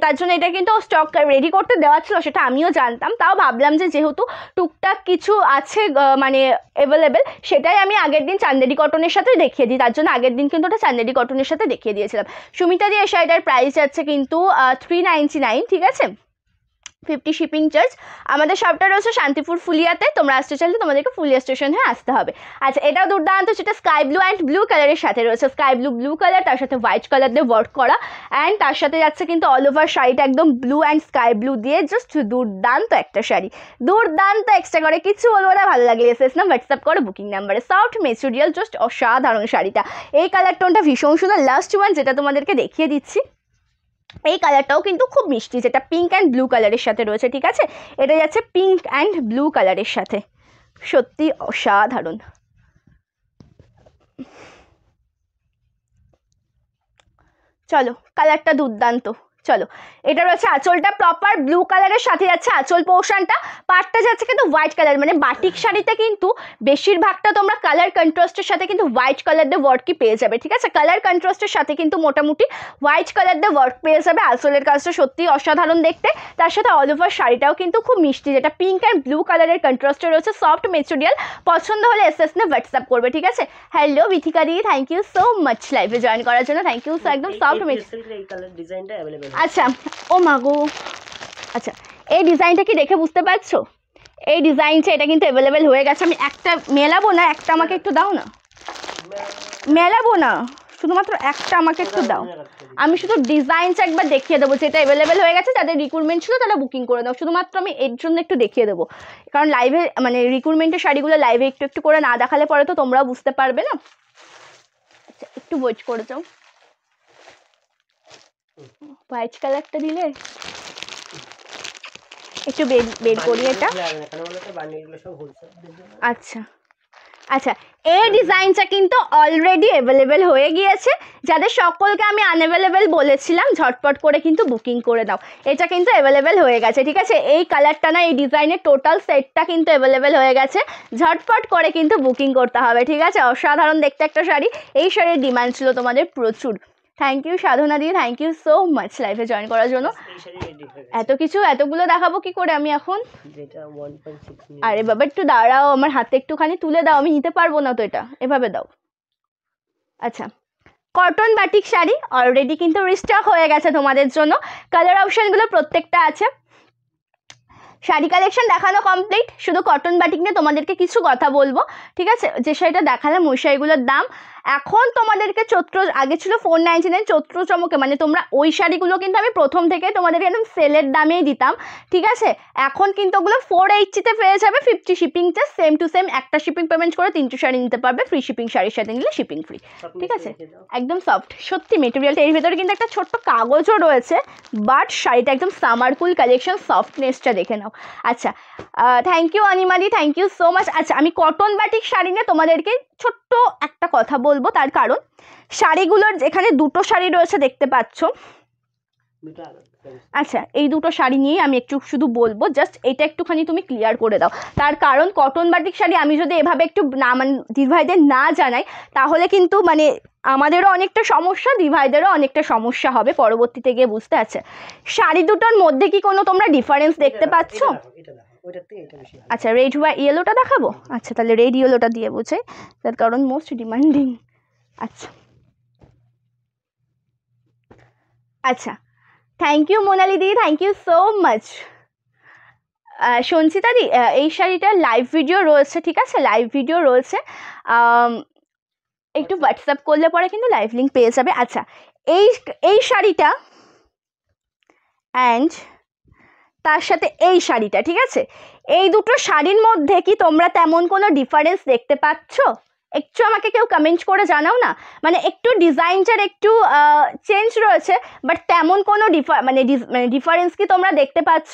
তার জন্য এটা কিন্তু স্টক রেডি করতে দেওয়া ছিল, সেটা আমিও জানতাম, তাও ভাবলাম যে যেহেতু টুকটাক কিছু আছে মানে অ্যাভেলেবেল, সেটাই আমি আগের দিন চান্দেরি কটনের সাথে দেখিয়ে দিই, তার জন্য আগের দিন কিন্তু ওটা চান্দেরি কটনের সাথে দেখিয়ে দিয়েছিলাম। সুমিতা দিয়ে এই শাড়িটার প্রাইস যাচ্ছে কিন্তু 399, ঠিক আছে, 50 শিপিং চার্জ। আমাদের শপটা রয়েছে শান্তিপুর ফুলিয়াতে, তোমরা আসতে চাইলে তোমাদেরকে ফুলিয়া স্টেশন হয়ে আসতে হবে। আচ্ছা, এটাও দুর্দান্ত, সেটা স্কাই ব্লু অ্যান্ড ব্লু কালারের সাথে রয়েছে, স্কাই ব্লু কালার, তার সাথে হোয়াইট কালার দিয়ে ওয়ার্ক করা, অ্যান্ড তার সাথে যাচ্ছে কিন্তু অল ওভার শাড়িটা একদম ব্লু অ্যান্ড স্কাই ব্লু দিয়ে, জাস্ট দুর্দান্ত একটা শাড়ি, দুর্দান্ত, এক্সট্রা করে কিছু বলবো না, ভালো লাগলে এসএস না হোয়াটসঅ্যাপ করো বুকিং নাম্বারে। সফট মেটেরিয়াল, জাস্ট অসাধারণ শাড়িটা, এই কালার টোনটা ভীষণ সুন্দর। লাস্ট ওয়ান যেটা তোমাদেরকে দেখিয়ে দিচ্ছি, এই কালারটাও কিন্তু খুব মিষ্টি, যেটা পিঙ্ক অ্যান্ড ব্লু কালারের সাথে রয়েছে, ঠিক আছে, এটা যাচ্ছে পিঙ্ক অ্যান্ড ব্লু কালারের সাথে, সত্যি অসাধারণ। চলো, কালারটা দুর্দান্ত। চলো, এটা রয়েছে আঁচলটা প্রপার ব্লু কালারের সাথে যাচ্ছে আঁচল পোর্শনটা, পাটটা যাচ্ছে কিন্তু হোয়াইট কালার, মানে বাটিক শাড়িতে কিন্তু বেশিরভাগটা তোমরা কালার কন্ট্রাস্টের সাথে কিন্তু হোয়াইট কালার দিয়ে ওয়ার্কই পেয়ে যাবে, ঠিক আছে, কালার কন্ট্রাস্টের সাথে কিন্তু মোটামুটি হোয়াইট কালার দিয়ে ওয়ার্ক পেয়ে যাবে। আঁচলের কাজটা সত্যি অসাধারণ দেখতে, তার সাথে অল ওভার শাড়িটাও কিন্তু খুব মিষ্টি, যেটা পিঙ্ক অ্যান্ড ব্লু কালারের কন্ট্রাস্টে রয়েছে, সফট মেটেরিয়াল। পছন্দ হলে এসএস নে হোয়াটসঅ্যাপ করবে, ঠিক আছে। হ্যালো বিথিকা দি, থ্যাংক ইউ সো মাচ লাইভে জয়েন করার জন্য, থ্যাংক ইউ। একদম সফট মেটেরিয়াল। আচ্ছা, ও মাগো, আচ্ছা এই ডিজাইনটা কি দেখে বুঝতে পারছো, এই ডিজাইনটা এটা কিন্তু অ্যাভেলেবেল হয়ে গেছে। আমি একটা মেলাবো না, একটা আমাকে একটু দাও না, মেলাবো না, শুধুমাত্র একটা আমাকে একটু দাও, আমি শুধু ডিজাইনটা একবার দেখিয়ে দেবো, যেটা অ্যাভেলেবেল হয়ে গেছে, যাদের রিক্রুটমেন্ট ছিল তারা বুকিং করে দাও, শুধুমাত্র আমি এর জন্য একটু দেখিয়ে দেবো, কারণ লাইভে মানে রিক্রুটমেন্টের শাড়িগুলো লাইভে একটু একটু করে না দেখালে পরে তো তোমরাও বুঝতে পারবে না। আচ্ছা, একটু ওয়েট করে যাও, হোয়াইট কালারটা দিলে একটু বের করি এটা। আচ্ছা আচ্ছা, এই ডিজাইনটা কিন্তু অলরেডি অ্যাভেলেবেল হয়ে গিয়েছে, যাদের সকলকে আমি আনঅ্যাভেলেবেল বলেছিলাম ঝটপট করে কিন্তু বুকিং করে দাও, এটা কিন্তু অ্যাভেলেবেল হয়ে গেছে, ঠিক আছে। এই কালারটা না, এই ডিজাইনের টোটাল সেটটা কিন্তু অ্যাভেলেবেল হয়ে গেছে, ঝটপট করে কিন্তু বুকিং করতে হবে, ঠিক আছে। অসাধারণ দেখতে একটা শাড়ি, এই শাড়ির ডিমান্ড ছিল তোমাদের প্রচুর। থ্যাংক ইউ সাধনা দি, থ্যাংক ইউ সো মাচ লাইভে জয়েন করার জন্য। এত কিছু এতগুলো দেখাবো কি করে আমি এখন, আরে বাবা একটু দাঁড়াও, আমার হাতে একটুখানি তুলে দাও, আমি নিতে পারবো না তো, এটা এভাবে দাও। আচ্ছা, কটন বাটিক শাড়ি অলরেডি কিন্তু রিস্টক হয়ে গেছে তোমাদের জন্য, কালার অপশনগুলো প্রত্যেকটা আছে। শাড়ি কালেকশন দেখানো কমপ্লিট, শুধু কটন বাটিক নিয়ে তোমাদেরকে কিছু কথা বলবো, ঠিক আছে। যে শাড়িটা দেখালাম ওই শাড়িগুলোর দাম এখন তোমাদেরকে চৈত্র, আগে ছিল 499, চৈত্র চমকে, মানে তোমরা ওই শাড়িগুলো কিন্তু আমি প্রথম থেকে তোমাদেরকে একদম সেলের দামেই দিতাম, ঠিক আছে। এখন কিন্তু ওগুলো 480-তে পেয়ে যাবে, 50 shipping charge, same to same, একটা শিপিং পেমেন্ট করে 3টো শাড়ি নিতে পারবে, ফ্রি শিপিং, শাড়ির সাথে নিলে শিপিং ফ্রি, ঠিক আছে। একদম সফট সত্যি মেটেরিয়ালটা, এর ভেতরে কিন্তু একটা ছোট্ট কাগজও রয়েছে, বাট শাড়িটা একদম সামার কুল কালেকশন, সফটনেসটা দেখে নাও। আচ্ছা, থ্যাংক ইউ অনিমাদি, থ্যাংক ইউ সো মাচ। আচ্ছা, আমি কটন বাটিক শাড়ি নিয়ে তোমাদেরকে ছোট্ট একটা কথা বলবো, তার কারণ শাড়িগুলোর এখানে দুটো শাড়ি রয়েছে দেখতে পাচ্ছ, আচ্ছা এই দুটো শাড়ি নিয়েই আমি একটু শুধু বলবো, জাস্ট এটা একটুখানি তুমি ক্লিয়ার করে দাও, তার কারণ কটন বাটিক শাড়ি আমি যদি এভাবে একটু না মানে দিদিভাইদের না জানাই, তাহলে কিন্তু মানে আমাদেরও অনেকটা সমস্যা, দিদিভাইদেরও অনেকটা সমস্যা হবে পরবর্তীতে গিয়ে, বুঝতে আছে। শাড়ি দুটোর মধ্যে কি কোনো তোমরা ডিফারেন্স দেখতে পাচ্ছ? আচ্ছা, রেড বা ইয়েলোটা দেখাবো, আচ্ছা তাহলে রেড ইয়েলোটা দিয়ে বুঝে, তার কারণ মোস্ট ডিমান্ডিং। আচ্ছা আচ্ছা, thank you Monali di, thank you so much. Sanchita di, এই শাড়িটার লাইভ ভিডিও রয়েছে, ঠিক আছে, লাইভ ভিডিও রয়েছে, একটু হোয়াটসঅ্যাপ করলে পরে কিন্তু লাইভ লিঙ্ক পেয়ে যাবে। আচ্ছা, এই শাড়িটা অ্যান্ড তার সাথে এই শাড়িটা, ঠিক আছে, এই দুটো শাড়ির মধ্যে কি তোমরা তেমন কোনো ডিফারেন্স দেখতে পাচ্ছ? একটু আমাকে কেউ কমেন্ট করে জানাও না, মানে একটু ডিজাইনটার একটু চেঞ্জ রয়েছে, বাট তেমন কোনো ডিফারেন্স কি তোমরা দেখতে পাচ্ছ?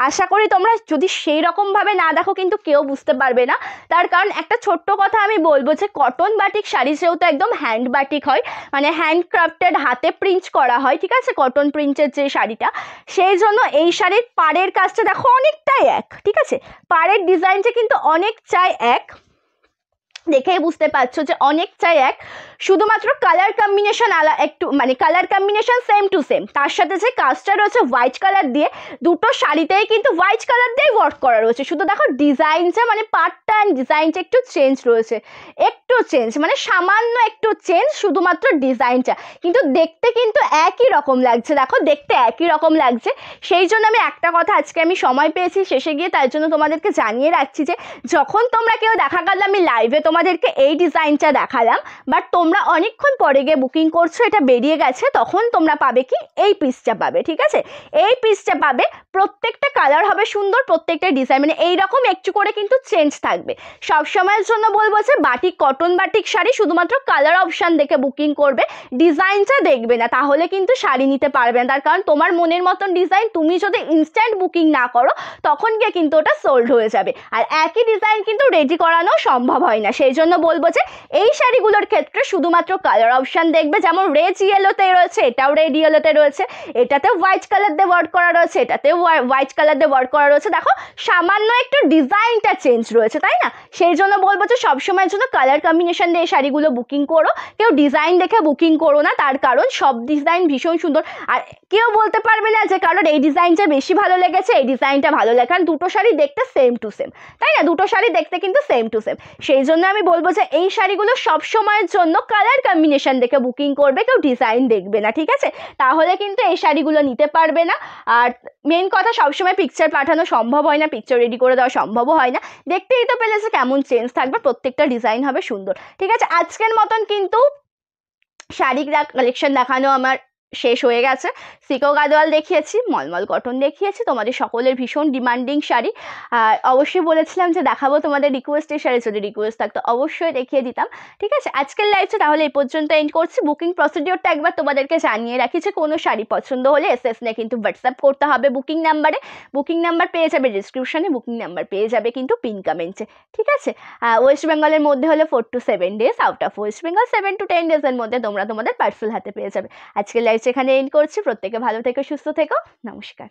আশা করি তোমরা যদি সেই রকমভাবে না দেখো কিন্তু কেউ বুঝতে পারবে না। তার কারণ একটা ছোট্ট কথা আমি বলবো যে কটন বাটিক শাড়ি যেহেতু একদম হ্যান্ড বাটিক হয়, মানে হ্যান্ড ক্রাফটেড, হাতে প্রিন্ট করা হয়, ঠিক আছে, কটন প্রিন্টের যে শাড়িটা, সেই জন্য এই শাড়ির পাড়ের কাজটা দেখো অনেকটাই এক, ঠিক আছে, পাড়ের ডিজাইনটা কিন্তু অনেকটাই এক, দেখেই বুঝতে পারছো যে অনেকটাই এক, শুধুমাত্র কালার কম্বিনেশন একটু মানে colour combination same to same, তার সাথে যে কাজটা রয়েছে হোয়াইট কালার দিয়ে, দুটো শাড়িতেই কিন্তু হোয়াইট কালার দিয়েই ওয়ার্ক করা রয়েছে, শুধু দেখো ডিজাইনটা মানে পার্টটা অ্যান্ড ডিজাইনটা একটু চেঞ্জ রয়েছে, একটু চেঞ্জ মানে সামান্য একটু চেঞ্জ, শুধুমাত্র ডিজাইনটা, কিন্তু দেখতে কিন্তু একই রকম লাগছে, দেখো দেখতে একই রকম লাগছে। সেই জন্য আমি একটা কথা আজকে আমি সময় পেয়েছি শেষে গিয়ে, তার জন্য তোমাদেরকে জানিয়ে রাখছি যে যখন তোমরা কেউ দেখা গেল আমি লাইভে তোমাদেরকে এই ডিজাইনটা দেখালাম, বাট তোমরা অনেকক্ষণ পরে গিয়ে বুকিং করছো, এটা বেরিয়ে গেছে, তখন তোমরা পাবে কি এই পিসটা পাবে, ঠিক আছে, এই পিসটা পাবে, প্রত্যেকটা কালার হবে সুন্দর, প্রত্যেকটা ডিজাইন মানে এইরকম একটু করে কিন্তু চেঞ্জ থাকবে। সব সময়ের জন্য বলবো যে বাটিক কটন বাটিক শাড়ি শুধুমাত্র কালার অপশান দেখে বুকিং করবে, ডিজাইনটা দেখবে না, তাহলে কিন্তু শাড়ি নিতে পারবে না, তার কারণ তোমার মনের মতন ডিজাইন তুমি যদি ইনস্ট্যান্ট বুকিং না করো তখন গিয়ে কিন্তু ওটা সোল্ড হয়ে যাবে, আর একই ডিজাইন কিন্তু রেডি করানো সম্ভব হয় না। সেই জন্য বলবো যে এই শাড়িগুলোর ক্ষেত্রে শুধুমাত্র কালার অপশান দেখবে, যেমন রেড ইয়েলোতে রয়েছে, এটাও রেড ইয়েলোতে রয়েছে, এটাতে হোয়াইট কালার দিয়ে ওয়ার্ক করা রয়েছে, এটাতে হোয়াইট কালার দিয়ে ওয়ার্ক করা রয়েছে, দেখো সামান্য একটু ডিজাইনটা চেঞ্জ রয়েছে, তাই না? সেই জন্য বলবো যে সবসময়ের জন্য কালার কম্বিনেশন দিয়ে এই শাড়িগুলো বুকিং করো, কেউ ডিজাইন দেখে বুকিং করো না, তার কারণ সব ডিজাইন ভীষণ সুন্দর, আর কেউ বলতে পারবে না যে কারণ এই ডিজাইনটা বেশি ভালো লেগেছে, এই ডিজাইনটা ভালো লাগে, কারণ দুটো শাড়ি দেখতে সেম টু সেম, তাই না? দুটো শাড়ি দেখতে কিন্তু সেম টু সেম। সেই জন্য আমি বলবো যে এই শাড়িগুলো সব সময়ের জন্য কালার কম্বিনেশন দেখে বুকিং করবে, কেউ ডিজাইন দেখবে না, ঠিক আছে? তাহলে কিন্তু এই শাড়িগুলো নিতে পারবে না। আর মেন কথা, সবসময় পিকচার পাঠানো সম্ভব হয় না, পিকচার রেডি করে দেওয়া সম্ভবও হয় না, দেখতেই তো পেলে যে কেমন চেঞ্জ থাকবে, প্রত্যেকটা ডিজাইন হবে সুন্দর, ঠিক আছে? আজকের মতন কিন্তু শাড়ির কালেকশন দেখানো আমার শেষ হয়ে গেছে। সিকো গাদোয়াল দেখিয়েছি, মলমল কটন দেখিয়েছি, তোমাদের সকলের ভীষণ ডিমান্ডিং শাড়ি, আর অবশ্যই বলেছিলাম যে দেখাবো তোমাদের রিকোয়েস্টের শাড়ি, যদি রিকোয়েস্ট থাকতো অবশ্যই দেখিয়ে দিতাম, ঠিক আছে? আজকের লাইভটা তাহলে এই পর্যন্ত এন্ড করছি। বুকিং প্রসিডিওরটা একবার তোমাদেরকে জানিয়ে রাখি যে কোনো শাড়ি পছন্দ হলে এসএস নিয়ে কিন্তু হোয়াটসঅ্যাপ করতে হবে বুকিং নাম্বারে, বুকিং নাম্বার পেয়ে যাবে ডিসক্রিপশনে, বুকিং নাম্বার পেয়ে যাবে কিন্তু পিন কমেন্টে, ঠিক আছে? ওয়েস্ট বেঙ্গলের মধ্যে হলে 4 to 7 days, out of West Bengal 7 to 10 days-এর মধ্যে তোমরা তোমাদের পার্সেল হাতে পেয়ে যাবে। আজকের লাইভ এখানে এন্ড করছি, প্রত্যেকে ভালো থেকো, সুস্থ থেকো, নমস্কার।